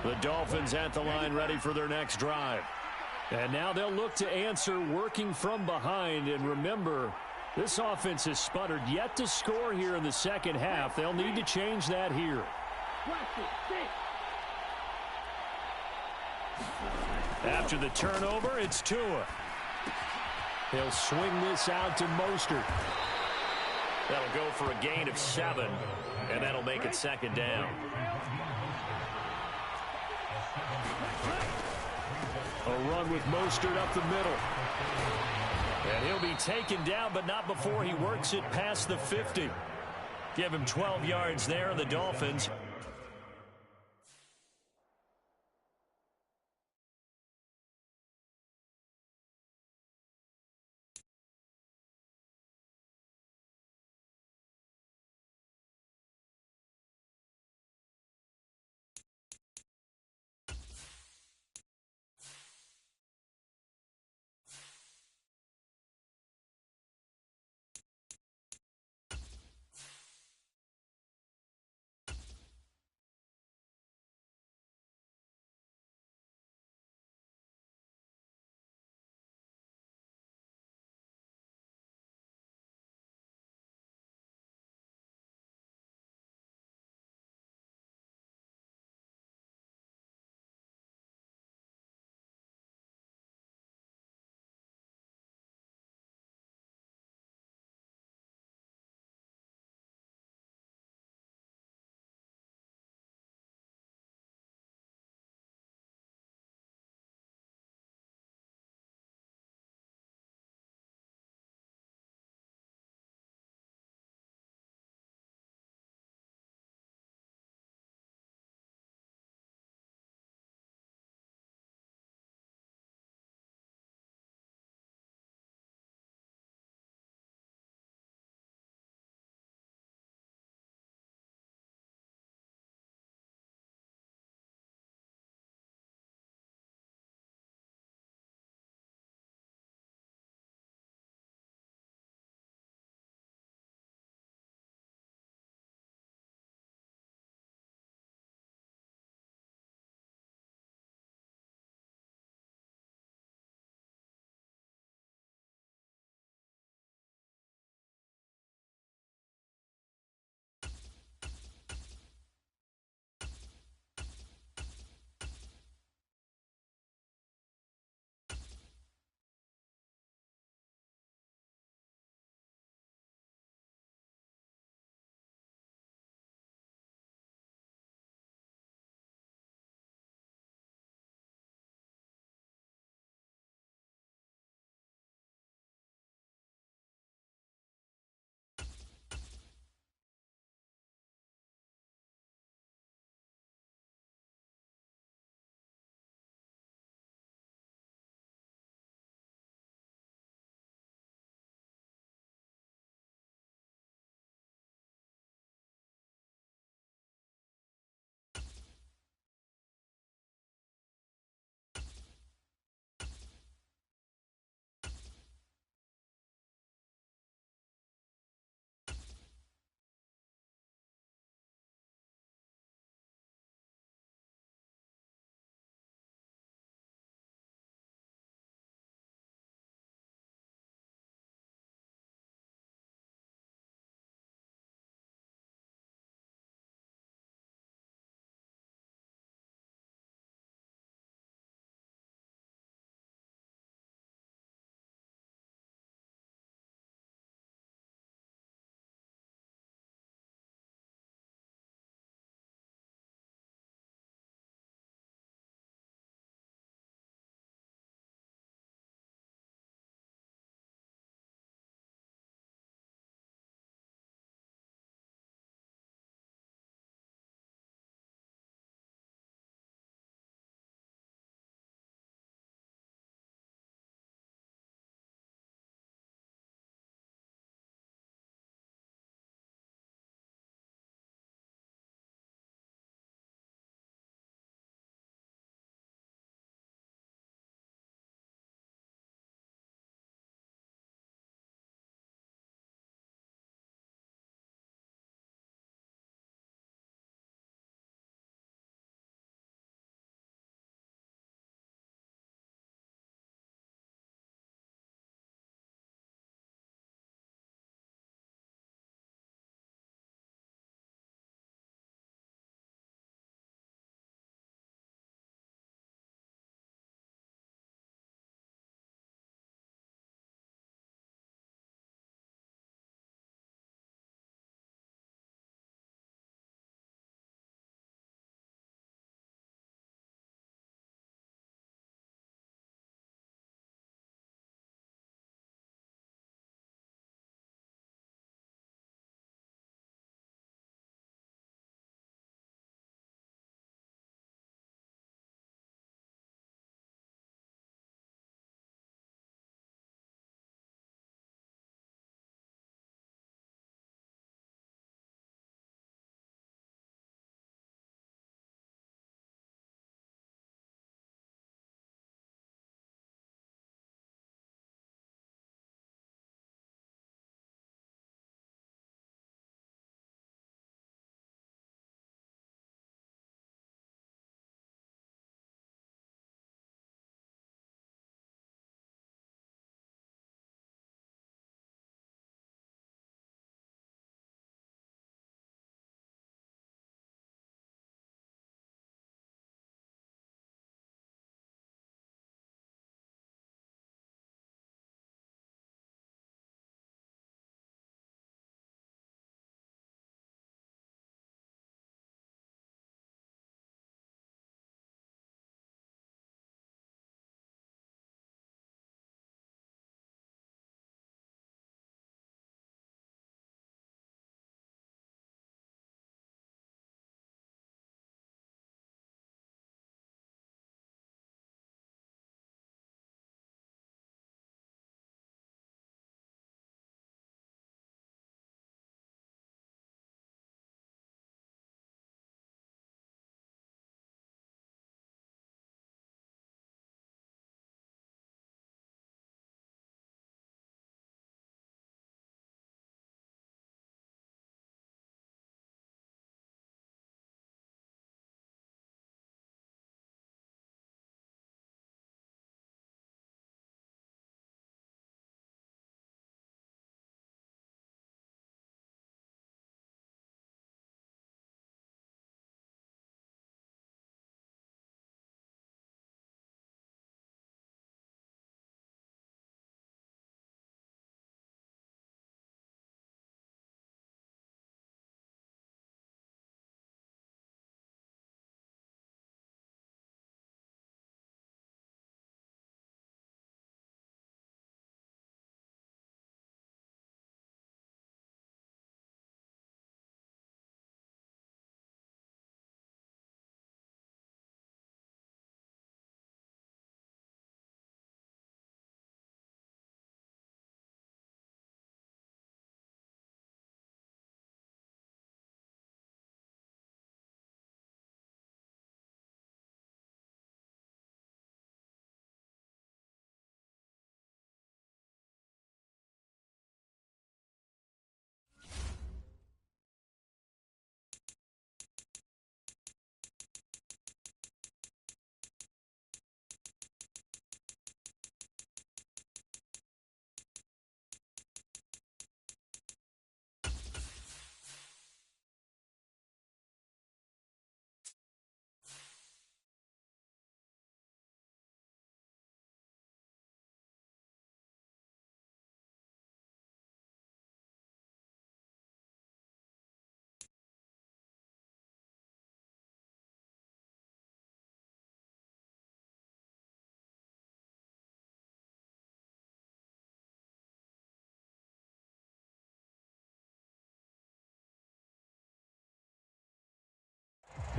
The Dolphins at the line ready for their next drive. And now they'll look to answer working from behind. And remember, this offense has sputtered yet to score here in the second half. They'll need to change that here. After the turnover, it's Tua. He'll swing this out to Mostert. That'll go for a gain of 7, and that'll make it second down. A run with Mostert up the middle. And he'll be taken down, but not before he works it past the 50. Give him 12 yards there, the Dolphins.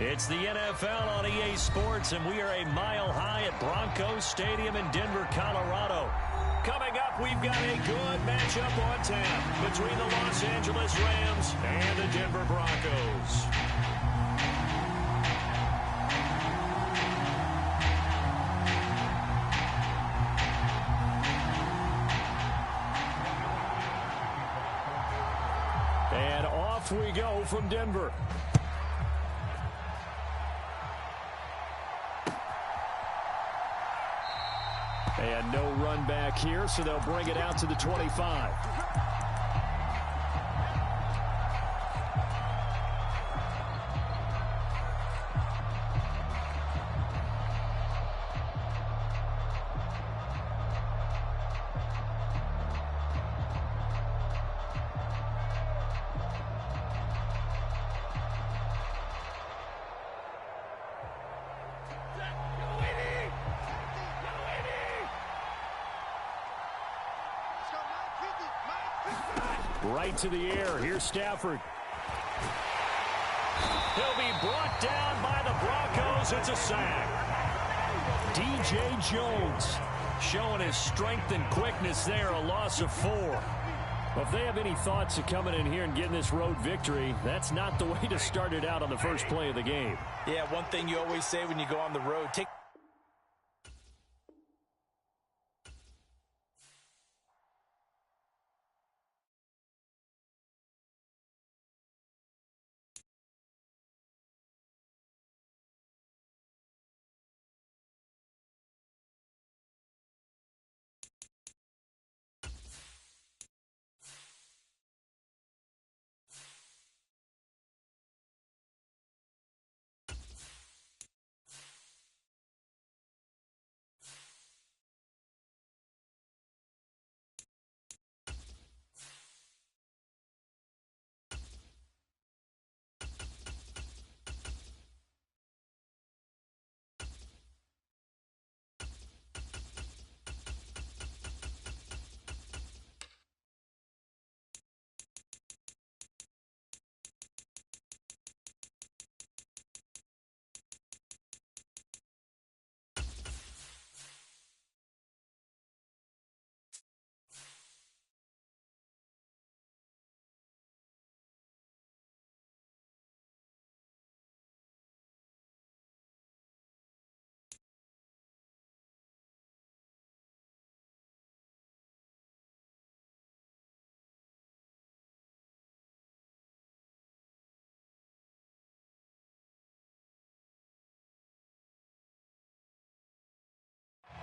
It's the NFL on EA Sports, and we are a mile high at Broncos Stadium in Denver, Colorado. Coming up, we've got a good matchup on tap between the Los Angeles Rams and the Denver Broncos. And off we go from Denver. And no run back here, so they'll bring it out to the 25. Right to the air. Here's Stafford. He'll be brought down by the Broncos. It's a sack. DJ Jones showing his strength and quickness there. A loss of 4. Well, if they have any thoughts of coming in here and getting this road victory, that's not the way to start it out on the first play of the game. Yeah, one thing you always say when you go on the road, take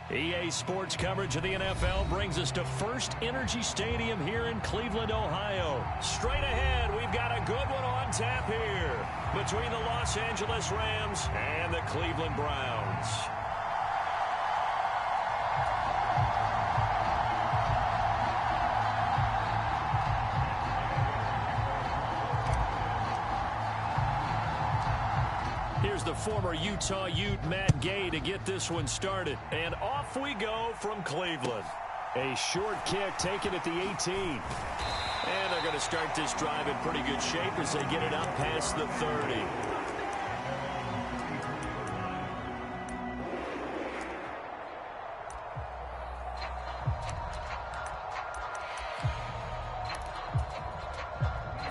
EA Sports coverage of the NFL brings us to First Energy Stadium here in Cleveland, Ohio. Straight ahead, we've got a good one on tap here between the Los Angeles Rams and the Cleveland Browns. Here's the former Utah Ute Matt Gay to get this one started. And off we go from Cleveland. A short kick taken at the 18. And they're going to start this drive in pretty good shape as they get it up past the 30.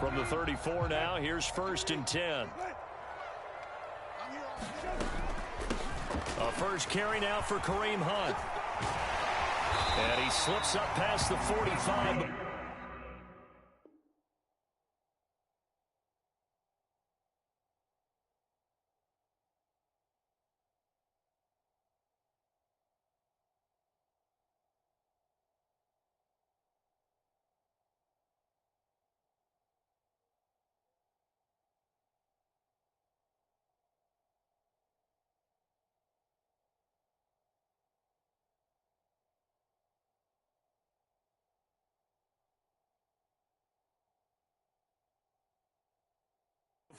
From the 34 now, here's 1st and 10. A first carry now for Kareem Hunt. And he slips up past the 45.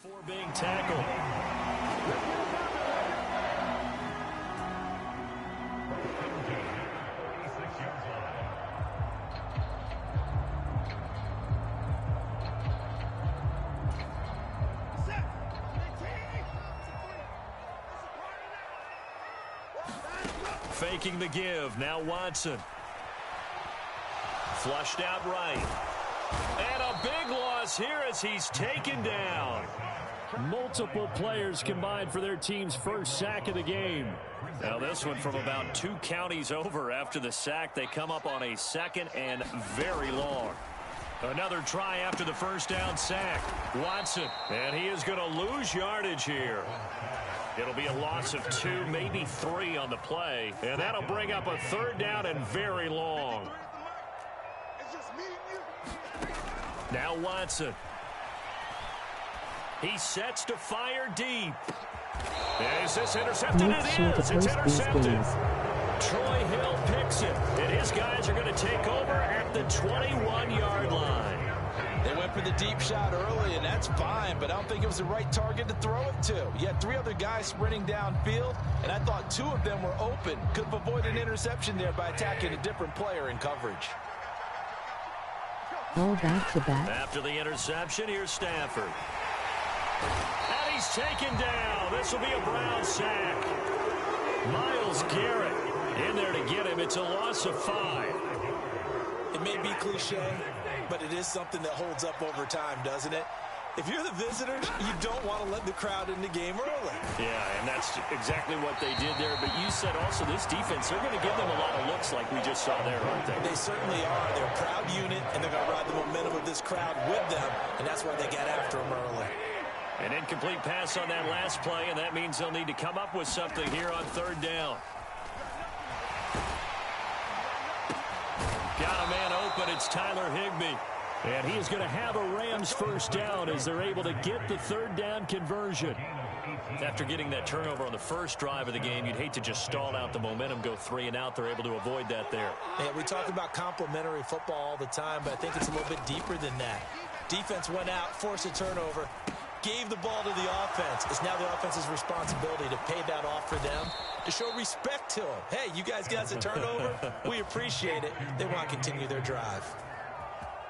Before being tackled. faking the give. Now Watson. Flushed out right. And a big loss here as he's taken down. Multiple players combined for their team's first sack of the game. Now this one from about 2 counties over after the sack. They come up on a 2nd and very long. Another try after the first down sack. Watson, and he is going to lose yardage here. It'll be a loss of 2, maybe 3 on the play. And that'll bring up a 3rd down and very long. Now Watson. He sets to fire deep. Is this intercepted? It is. It's intercepted. Troy Hill picks it. And his guys are going to take over at the 21-yard line. They went for the deep shot early, and that's fine, but I don't think it was the right target to throw it to. You had 3 other guys sprinting downfield, and I thought 2 of them were open. Could have avoided an interception there by attacking a different player in coverage. All back to back. After the interception, here's Stafford. And he's taken down. This will be a Brown sack. Myles Garrett in there to get him. It's a loss of 5. It may be cliche, but it is something that holds up over time, doesn't it? If you're the visitors, you don't want to let the crowd in the game early. Yeah, and that's exactly what they did there. But you said also this defense, they're going to give them a lot of looks like we just saw there, aren't they? They certainly are. They're a proud unit, and they're going to ride the momentum of this crowd with them, and that's why they got after them early. An incomplete pass on that last play, and that means they'll need to come up with something here on 3rd down. Got a man open. It's Tyler Higbee. And he is going to have a Rams first down as they're able to get the 3rd down conversion. After getting that turnover on the first drive of the game, you'd hate to just stall out the momentum, go 3 and out. They're able to avoid that there. Yeah, we talk about complementary football all the time, but I think it's a little bit deeper than that. Defense went out, forced a turnover, gave the ball to the offense. It's now the offense's responsibility to pay that off for them, to show respect to them. Hey, you guys got us a turnover. We appreciate it. They want to continue their drive.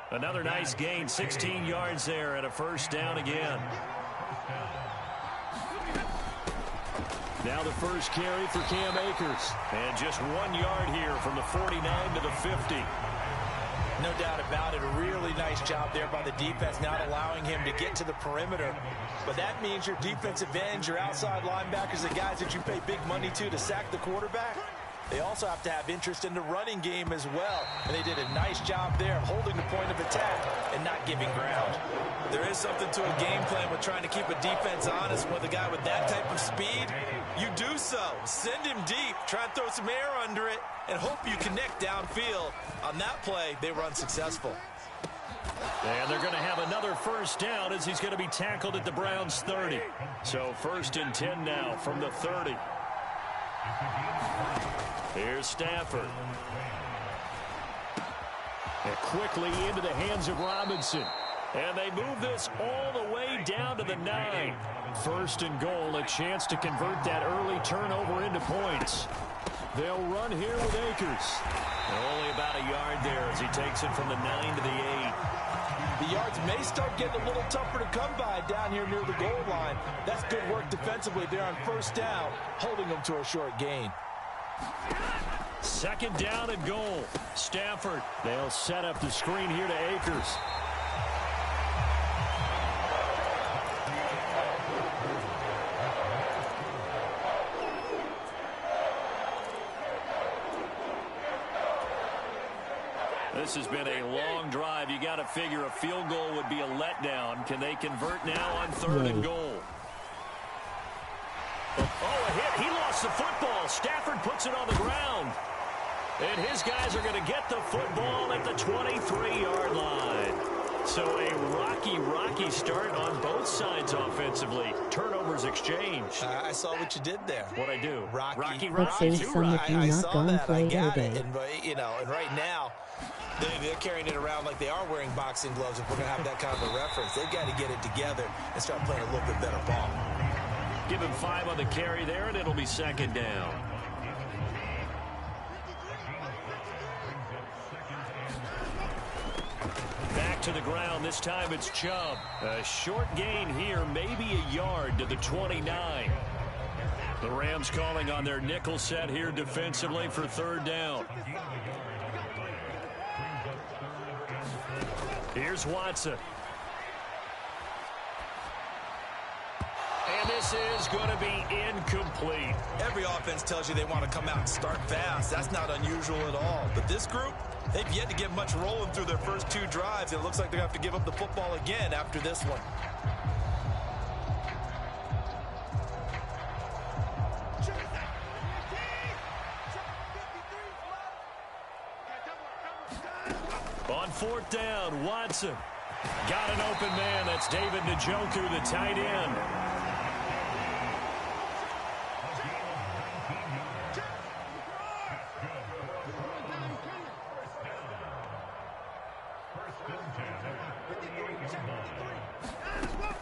Another nice gain, 16 yards there, and a first down again. Now the first carry for Cam Akers. And just 1 yard here from the 49 to the 50. No doubt about it. A really nice job there by the defense, not allowing him to get to the perimeter. But that means your defensive ends, your outside linebackers, the guys that you pay big money to sack the quarterback, they also have to have interest in the running game as well. And they did a nice job there of holding the point of attack and not giving ground. There is something to a game plan with trying to keep a defense honest. With a guy with that type of speed, you do so. Send him deep. Try and throw some air under it and hope you connect downfield. On that play, they were unsuccessful. And they're going to have another first down as he's going to be tackled at the Browns' 30. So 1st and 10 now from the 30. Here's Stafford. And quickly into the hands of Robinson. And they move this all the way down to the 9. 1st and goal, a chance to convert that early turnover into points. They'll run here with Akers. Only about a yard there as he takes it from the 9 to the 8. The yards may start getting a little tougher to come by down here near the goal line. That's good work defensively there on 1st down, holding them to a short gain. 2nd down and goal. Stafford. They'll set up the screen here to Akers. This has been a long drive. You got to figure a field goal would be a letdown. Can they convert now on 3rd and goal? Oh, a hit. He lost the football. Stafford puts it on the ground. And his guys are going to get the football at the 23-yard line. So a rocky start on both sides offensively. Turnovers exchanged. I saw what you did there. What'd I do? Rocky. Let's say some of you not gonna play today. And right now, they're carrying it around like they are wearing boxing gloves. If we're going to have that kind of a reference, they've got to get it together and start playing a little bit better ball. Give him 5 on the carry there, and it'll be 2nd down. Back to the ground. This time it's Chubb. A short gain here, maybe a yard to the 29. The Rams calling on their nickel set here defensively for third down. Here's Watson. And this is going to be incomplete. Every offense tells you they want to come out and start fast. That's not unusual at all. But this group, they've yet to get much rolling through their first 2 drives. It looks like they're going to have to give up the football again after this one. On fourth down, Watson. Got an open man. That's David Njoku, the tight end.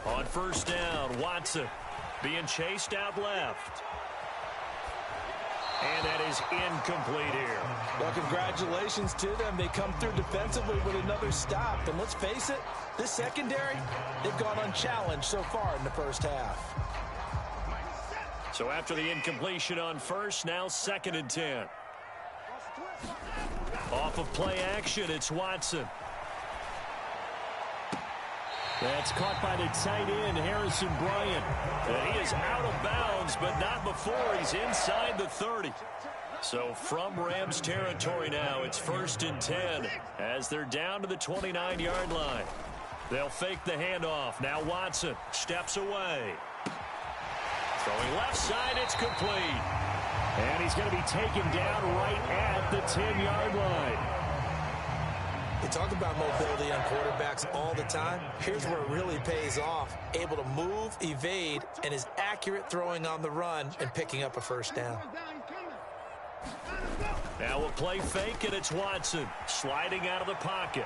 On first down, Watson being chased out left. And that is incomplete here. Well, congratulations to them. They come through defensively with another stop. And let's face it, this secondary, they've gone unchallenged so far in the first half. So after the incompletion on first, now 2nd and 10. Off of play action, it's Watson. That's caught by the tight end, Harrison Bryant. And he is out of bounds, but not before he's inside the 30. So from Rams territory now, it's 1st and 10 as they're down to the 29-yard line. They'll fake the handoff. Now Watson steps away. Throwing left side, it's complete. And he's going to be taken down right at the 10-yard line. We talk about mobility on quarterbacks all the time. Here's where it really pays off. Able to move, evade, and is accurate throwing on the run and picking up a first down. Now we'll play fake, and it's Watson sliding out of the pocket.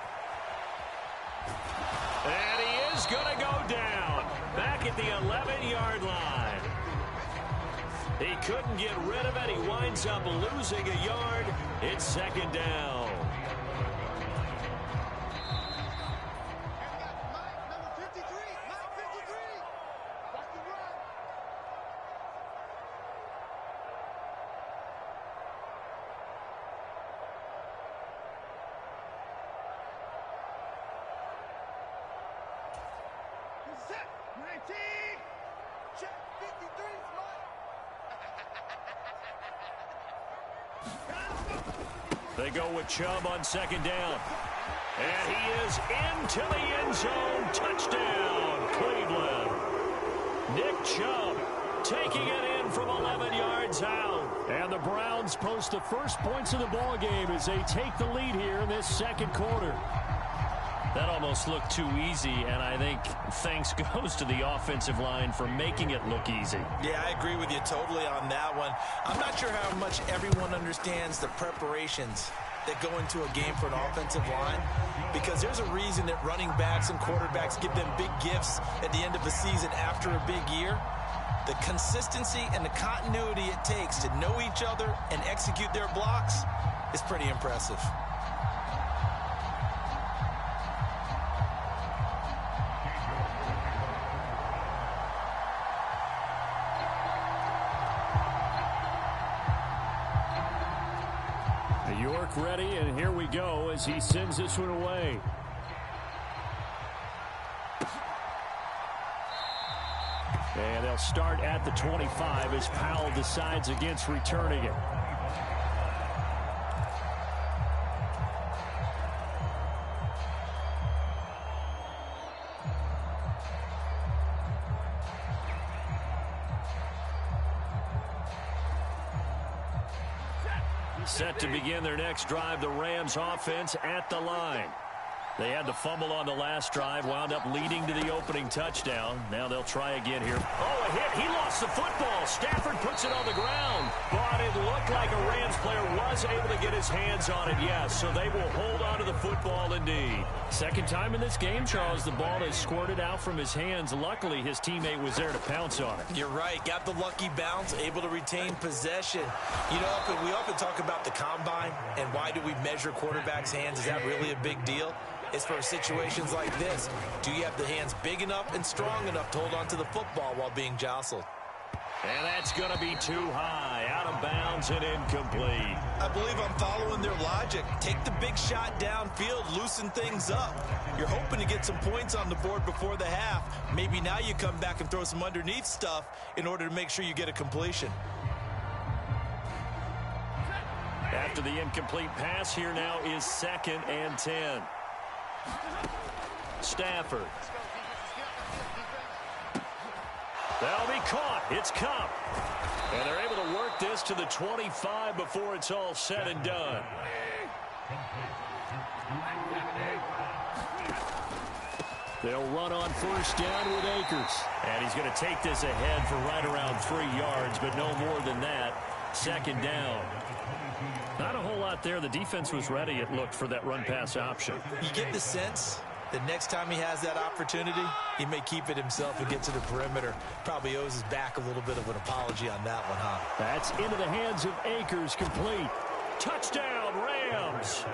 And he is going to go down back at the 11-yard line. He couldn't get rid of it. He winds up losing a yard. It's 2nd down. They go with Chubb on 2nd down. And he is into the end zone. Touchdown, Cleveland. Nick Chubb taking it in from 11 yards out. And the Browns post the first points of the ball game as they take the lead here in this 2nd quarter. That almost looked too easy, and I think thanks goes to the offensive line for making it look easy. Yeah, I agree with you totally on that one. I'm not sure how much everyone understands the preparations that go into a game for an offensive line, because there's a reason that running backs and quarterbacks give them big gifts at the end of the season after a big year. The consistency and the continuity it takes to know each other and execute their blocks is pretty impressive. York ready, and here we go as he sends this one away. And they'll start at the 25 as Powell decides against returning it. Set to begin their next drive, the Rams offense at the line. They had the fumble on the last drive, wound up leading to the opening touchdown. Now they'll try again here. Oh, a hit. He lost the football. Stafford puts it on the ground. But it looked like a Rams player was able to get his hands on it, yes. So they will hold on to the football indeed. Second time in this game, Charles, the ball has squirted out from his hands. Luckily, his teammate was there to pounce on it. You're right. Got the lucky bounce, able to retain possession. You know, we often talk about the combine and why do we measure quarterbacks' hands. Is that really a big deal? It's for situations like this. Do you have the hands big enough and strong enough to hold on to the football while being jostled? And that's going to be too high, out of bounds and incomplete. I believe I'm following their logic. Take the big shot downfield, loosen things up. You're hoping to get some points on the board before the half. Maybe now you come back and throw some underneath stuff in order to make sure you get a completion. After the incomplete pass, here now is 2nd and 10. Stafford. That'll be caught. It's Cup. And they're able to work this to the 25 before it's all said and done. They'll run on 1st down with Akers. And he's going to take this ahead for right around 3 yards, but no more than that. 2nd down. Not a whole lot there. The defense was ready, it looked, for that run-pass option. You get the sense that next time he has that opportunity, he may keep it himself and get to the perimeter. Probably owes his back a little bit of an apology on that one, huh? That's into the hands of Akers, complete. Touchdown, Rams.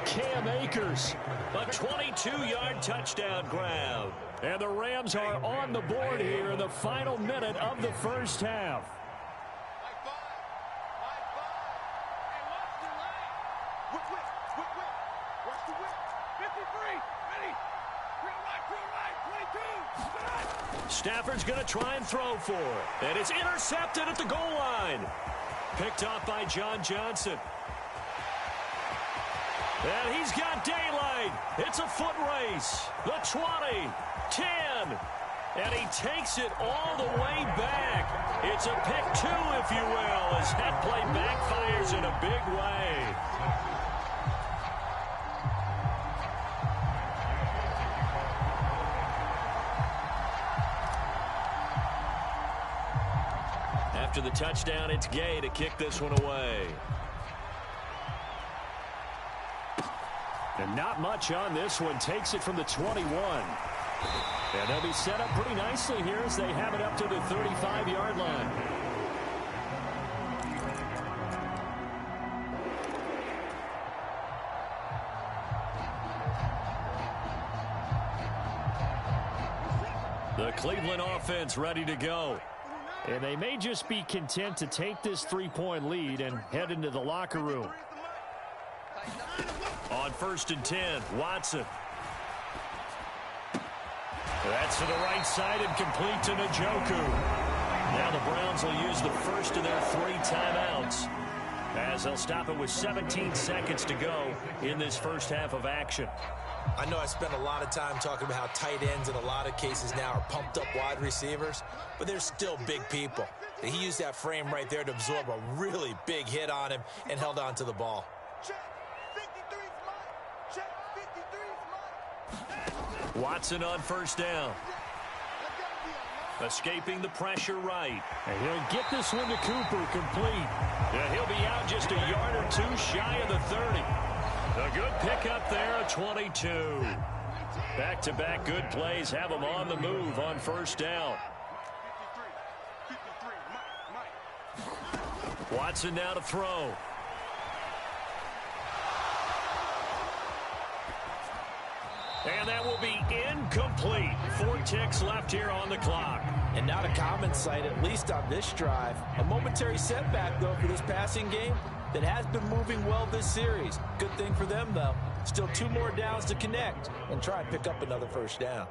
Cam Akers, a 22-yard touchdown grab. And the Rams are on the board here in the final minute of the first half. Stafford's going to try and throw for it. And it's intercepted at the goal line. Picked off by John Johnson. And he's got daylight. It's a foot race. The 20, 10. And he takes it all the way back. It's a pick 2, if you will, as that play backfires in a big way. After the touchdown, it's Gay to kick this one away. And not much on this one. Takes it from the 21. And they'll be set up pretty nicely here as they have it up to the 35-yard line. The Cleveland offense ready to go. And they may just be content to take this 3-point lead and head into the locker room. On 1st and 10, Watson. That's to the right side and complete to Njoku. Now the Browns will use the first of their 3 timeouts as they'll stop it with 17 seconds to go in this first half of action. I know I spent a lot of time talking about how tight ends in a lot of cases now are pumped up wide receivers, but they're still big people. He used that frame right there to absorb a really big hit on him and held on to the ball. Watson on 1st down. Escaping the pressure right. And he'll get this one to Cooper, complete. And he'll be out just a yard or 2 shy of the 30. A good pickup there, a 22. Back-to-back good plays have them on the move on 1st down. Watson now to throw. And that will be incomplete. 4 ticks left here on the clock. And not a common sight, at least on this drive. A momentary setback, though, for this passing game that has been moving well this series. Good thing for them, though. Still 2 more downs to connect and try and pick up another 1st down.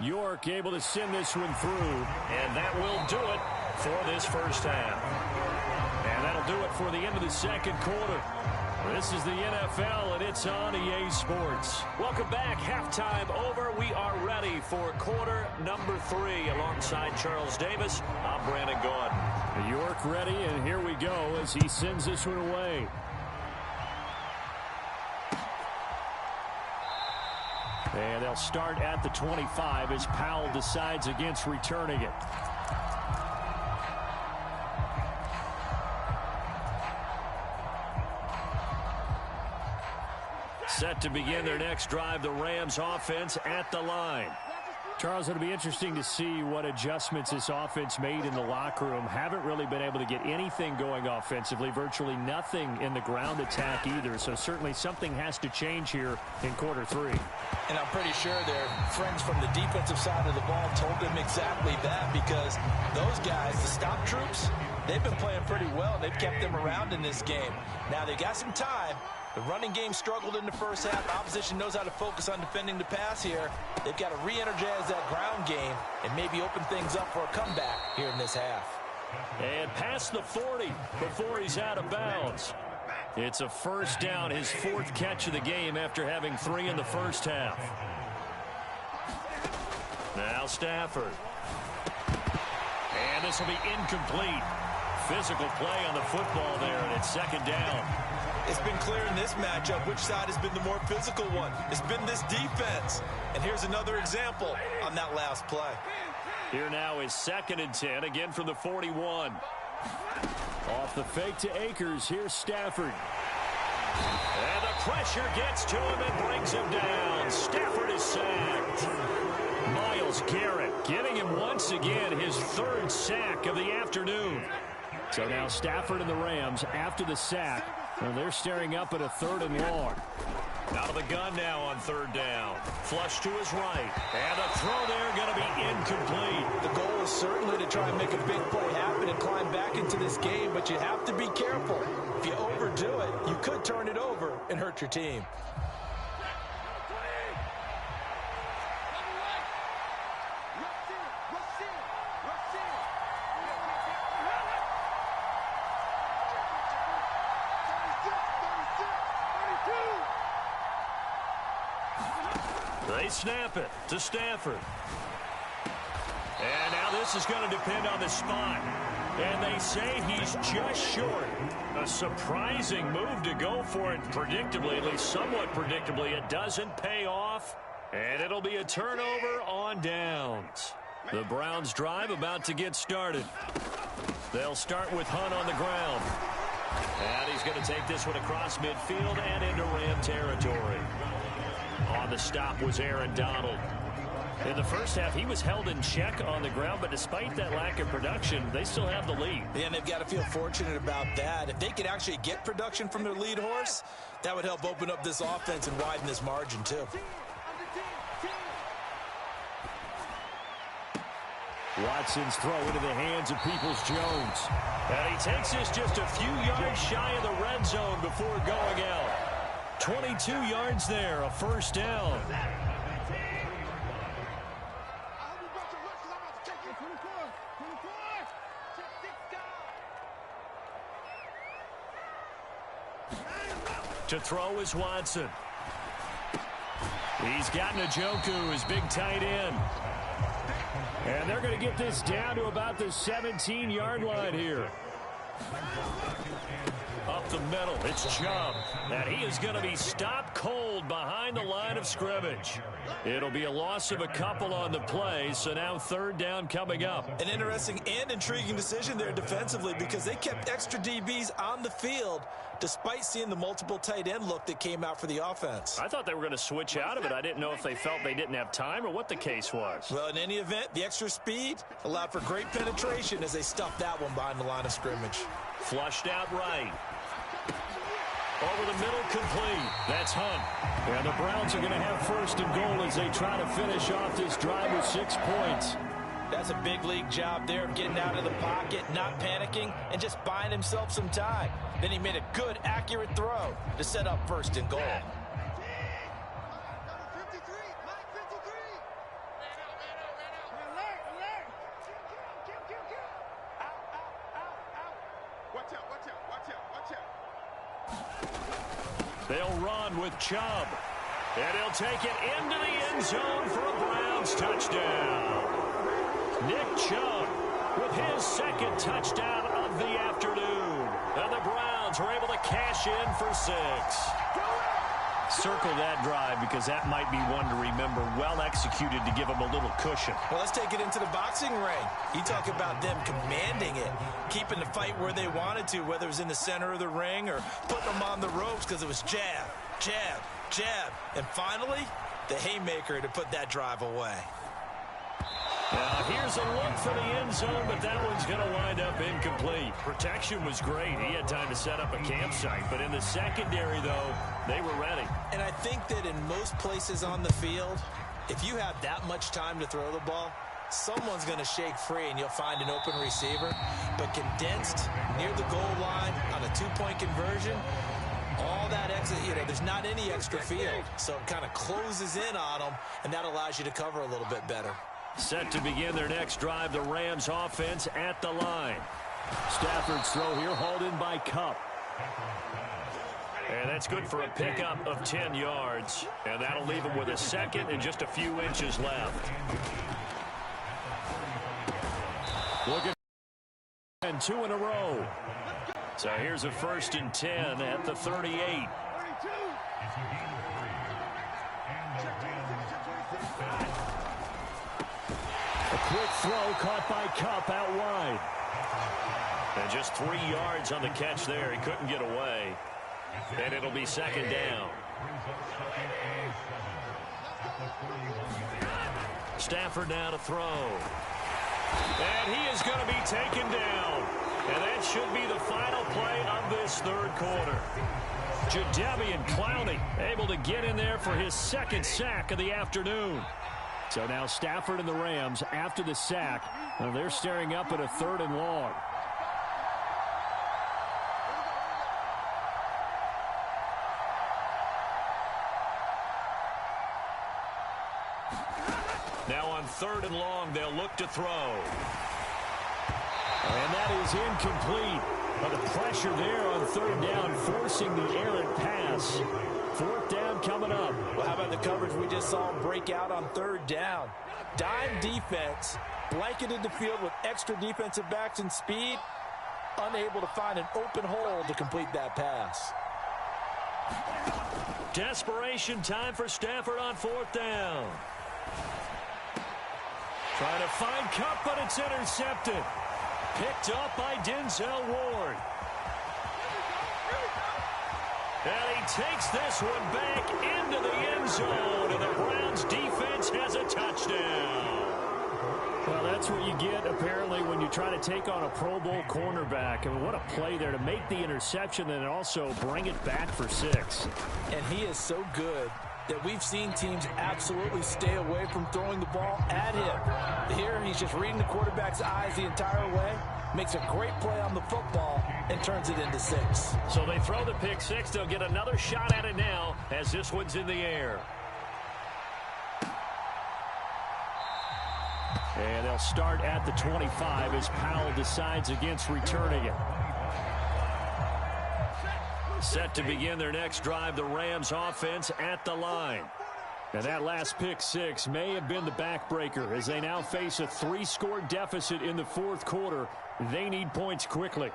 York able to send this one through, and that will do it for this first half. And that'll do it for the end of the second quarter. This is the NFL, and it's on EA Sports. Welcome back. Halftime over. We are ready for quarter number 3. Alongside Charles Davis, I'm Brandon Gordon. York ready, and here we go as he sends this one away. And they'll start at the 25 as Powell decides against returning it. Set to begin their next drive, the Rams offense at the line. Charles, it'll be interesting to see what adjustments this offense made in the locker room. Haven't really been able to get anything going offensively, virtually nothing in the ground attack either. So certainly something has to change here in quarter 3. And I'm pretty sure their friends from the defensive side of the ball told them exactly that, because those guys, the stop troops, they've been playing pretty well. They've kept them around in this game. Now they got some time. The running game struggled in the first half. The opposition knows how to focus on defending the pass here. They've got to re-energize that ground game and maybe open things up for a comeback here in this half. And past the 40 before he's out of bounds. It's a first down, his 4th catch of the game after having 3 in the first half. Now Stafford. And this will be incomplete. Physical play on the football there, and it's 2nd down. It's been clear in this matchup which side has been the more physical one. It's been this defense. And here's another example on that last play. Here now is 2nd and 10, again from the 41. Off the fake to Akers, here's Stafford. And the pressure gets to him and brings him down. Stafford is sacked. Myles Garrett getting him once again, his 3rd sack of the afternoon. So now Stafford and the Rams after the sack. Well, they're staring up at a 3rd and long. Out of the gun now on 3rd down. Flush to his right. And the throw there going to be incomplete. The goal is certainly to try and make a big play happen and climb back into this game, but you have to be careful. If you overdo it, you could turn it over and hurt your team. They snap it to Stafford. And now this is going to depend on the spot. And they say he's just short. A surprising move to go for it predictably, at least somewhat predictably. It doesn't pay off. And it'll be a turnover on downs. The Browns drive about to get started. They'll start with Hunt on the ground. And he's going to take this one across midfield and into Ram territory. On the stop was Aaron Donald. In the first half, he was held in check on the ground, but despite that lack of production, they still have the lead. And they've got to feel fortunate about that. If they could actually get production from their lead horse, that would help open up this offense and widen this margin, too. Watson's throw into the hands of Peoples-Jones. And he takes this just a few yards shy of the red zone before going out. 22 yards there, a 1st down. To throw is Watson. He's got Njoku, his big tight end. And they're going to get this down to about the 17-yard line here. Up the middle, it's Chubb. And he is going to be stopped cold behind the line of scrimmage. It'll be a loss of a couple on the play, so now 3rd down coming up. An interesting and intriguing decision there defensively, because they kept extra DBs on the field despite seeing the multiple tight end look that came out for the offense. I thought they were going to switch out of it. I didn't know if they felt they didn't have time or what the case was. Well, in any event, the extra speed allowed for great penetration as they stuffed that one behind the line of scrimmage. Flushed out right. Over the middle, complete. That's Hunt. And the Browns are going to have 1st and goal as they try to finish off this drive with 6 points. That's a big league job there of getting out of the pocket, not panicking, and just buying himself some time. Then he made a good, accurate throw to set up 1st and goal. They'll run with Chubb. And he'll take it into the end zone for a Browns touchdown. Nick Chubb with his 2nd touchdown of the afternoon. And the Browns are able to cash in for 6. Circle that drive because that might be one to remember. Well executed to give them a little cushion. Well, let's take it into the boxing ring. You talk about them commanding it, keeping the fight where they wanted to, whether it was in the center of the ring or putting them on the ropes, because it was jab, jab, jab. And finally, the haymaker to put that drive away. Now here's a look for the end zone, but that one's going to wind up incomplete. Protection was great. He had time to set up a campsite, but in the secondary, though, they were ready. And I think that in most places on the field, if you have that much time to throw the ball, someone's going to shake free and you'll find an open receiver. But condensed near the goal line on a two-point conversion, all that exit, there's not any extra field. So it kind of closes in on them, and that allows you to cover a little bit better. Set to begin their next drive, the Rams offense at the line. Stafford's throw here hauled in by Kupp. And that's good for a pickup of 10 yards. And that'll leave him with a second and just a few inches left. Looking and 2 in a row. So here's a 1st and 10 at the 38. A quick throw caught by Kupp out wide. And just 3 yards on the catch there. He couldn't get away. And it'll be 2nd down. Stafford now to throw. And he is going to be taken down. And that should be the final play of this 3rd quarter. Jadeveon Clowney able to get in there for his 2nd sack of the afternoon. So now Stafford and the Rams, after the sack, they're staring up at a 3rd and long. Now on 3rd and long, they'll look to throw. And that is incomplete. But the pressure there on 3rd down, forcing the errant pass. 4th down coming up. Well, how about the coverage we just saw him break out on 3rd down? Dime defense, blanketed the field with extra defensive backs and speed, unable to find an open hole to complete that pass. Desperation time for Stafford on 4th down. Trying to find Kupp, but it's intercepted. Picked up by Denzel Ward. And he takes this one back into the end zone, and the Browns defense has a touchdown. Well, that's what you get, apparently, when you try to take on a Pro Bowl cornerback. I mean, what a play there to make the interception and also bring it back for 6. And he is so good that we've seen teams absolutely stay away from throwing the ball at him. Here, he's just reading the quarterback's eyes the entire way, makes a great play on the football, and turns it into 6. So they throw the pick 6. They'll get another shot at it now as this one's in the air. And they'll start at the 25 as Powell decides against returning it. Set to begin their next drive, the Rams offense at the line. And that last pick 6 may have been the backbreaker as they now face a 3-score deficit in the 4th quarter. They need points quickly.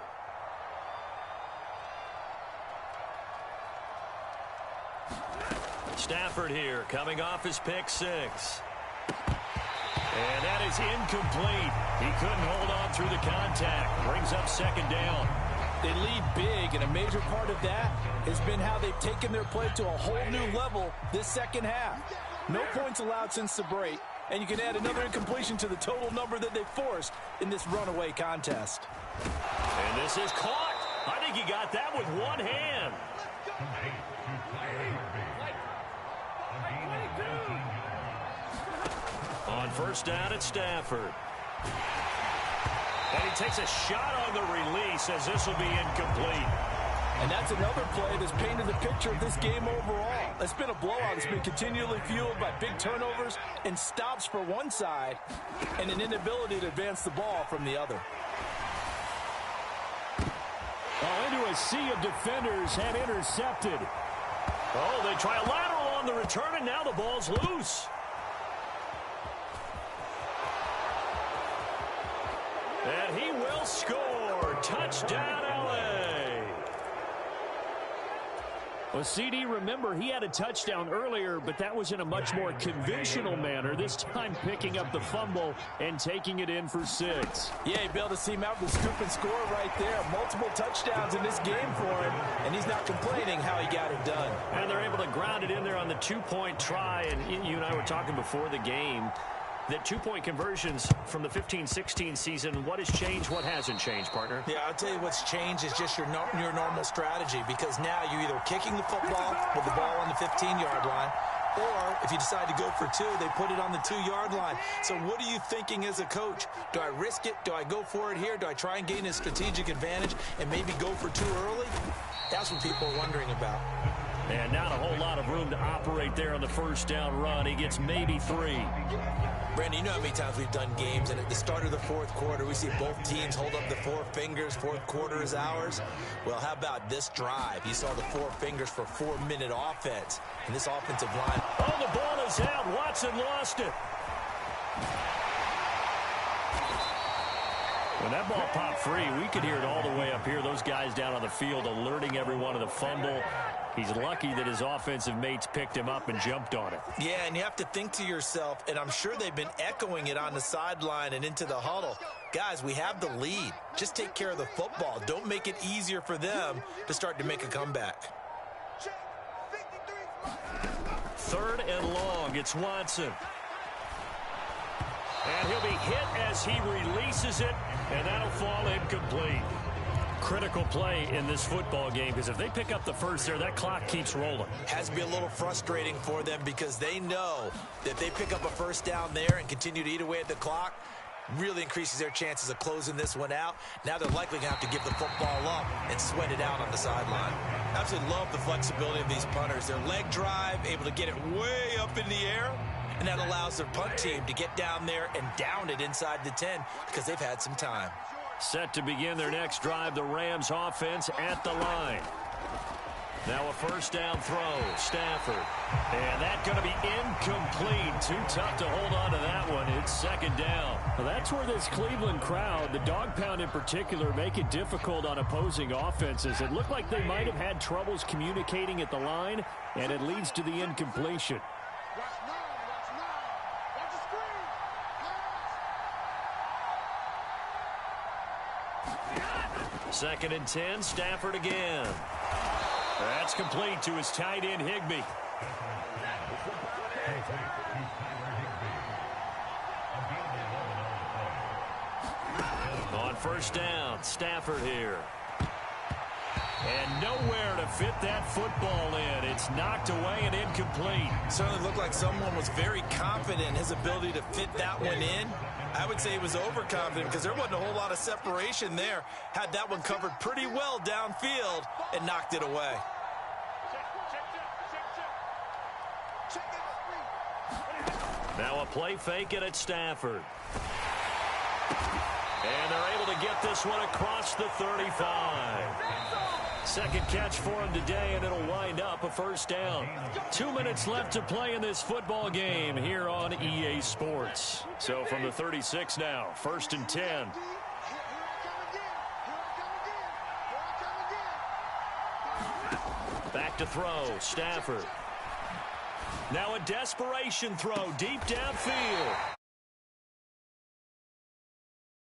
Stafford here coming off his pick 6. And that is incomplete. He couldn't hold on through the contact. Brings up 2nd down. They lead big, and a major part of that has been how they've taken their play to a whole new level this 2nd half. No points allowed since the break, and you can add another incompletion to the total number that they forced in this runaway contest. And this is caught. I think he got that with one hand. On 1st down at Stafford. And he takes a shot on the release as this will be incomplete. And that's another play that's painted the picture of this game overall. It's been a blowout. It's been continually fueled by big turnovers and stops for one side and an inability to advance the ball from the other. Oh, into a sea of defenders and intercepted. Oh, they try a lateral on the return, and now the ball's loose. And he will score. Touchdown, L.A. Well, CD, remember, he had a touchdown earlier, but that was in a much more conventional manner, this time picking up the fumble and taking it in for 6. Yeah, he bailed his team out with a scoop and score right there. Multiple touchdowns in this game for him, and he's not complaining how he got it done. And they're able to ground it in there on the 2-point try, and you and I were talking before the game. that two-point conversions from the 15-16 season, what has changed, what hasn't changed, partner? Yeah, I'll tell you what's changed is just your normal strategy, because now you're either kicking the football with the ball on the 15-yard line, or if you decide to go for two, they put it on the 2-yard line. So what are you thinking as a coach? Do I risk it? Do I go for it here? Do I try and gain a strategic advantage and maybe go for too early? That's what people are wondering about. And not a whole lot of room to operate there on the first down run. He gets maybe 3. Brandon, you know how many times we've done games, and at the start of the fourth quarter, we see both teams hold up the 4 fingers. Fourth quarter is ours. Well, how about this drive? You saw the 4 fingers for 4-minute offense. And this offensive line. Oh, the ball is out. Watson lost it. When that ball popped free, we could hear it all the way up here. Those guys down on the field alerting everyone of the fumble. He's lucky that his offensive mates picked him up and jumped on it. Yeah, and you have to think to yourself, and I'm sure they've been echoing it on the sideline and into the huddle. Guys, we have the lead. Just take care of the football. Don't make it easier for them to start to make a comeback. 3rd and long. It's Watson. And he'll be hit as he releases it, and that'll fall incomplete. Critical play in this football game, because if they pick up the first there, that clock keeps rolling. Has to be a little frustrating for them, because they know that if they pick up a first down there and continue to eat away at the clock, really increases their chances of closing this one out. Now they're likely going to have to give the football up and sweat it out on the sideline. Absolutely love the flexibility of these punters. Their leg drive, able to get it way up in the air, and that allows their punt team to get down there and down it inside the 10 because they've had some time. Set to begin their next drive, the Rams offense at the line. Now a first down throw, Stafford. And that's going to be incomplete. Too tough to hold on to that one. It's 2nd down. Well, that's where this Cleveland crowd, the dog pound in particular, make it difficult on opposing offenses. It looked like they might have had troubles communicating at the line, and it leads to the incompletion. 2nd and 10, Stafford again. That's complete to his tight end, Higbee. On first down, Stafford here. And nowhere to fit that football in. It's knocked away and incomplete. Certainly looked like someone was very confident in his ability to fit that one in. I would say he was overconfident because there wasn't a whole lot of separation there. Had that one covered pretty well downfield and knocked it away. Now a play fake and it's Stafford. And they're able to get this one across the 35. Second catch for him today, and it'll wind up a first down. 2 minutes left to play in this football game here on EA Sports. So from the 36 now, 1st and 10. Back to throw, Stafford. Now a desperation throw deep downfield.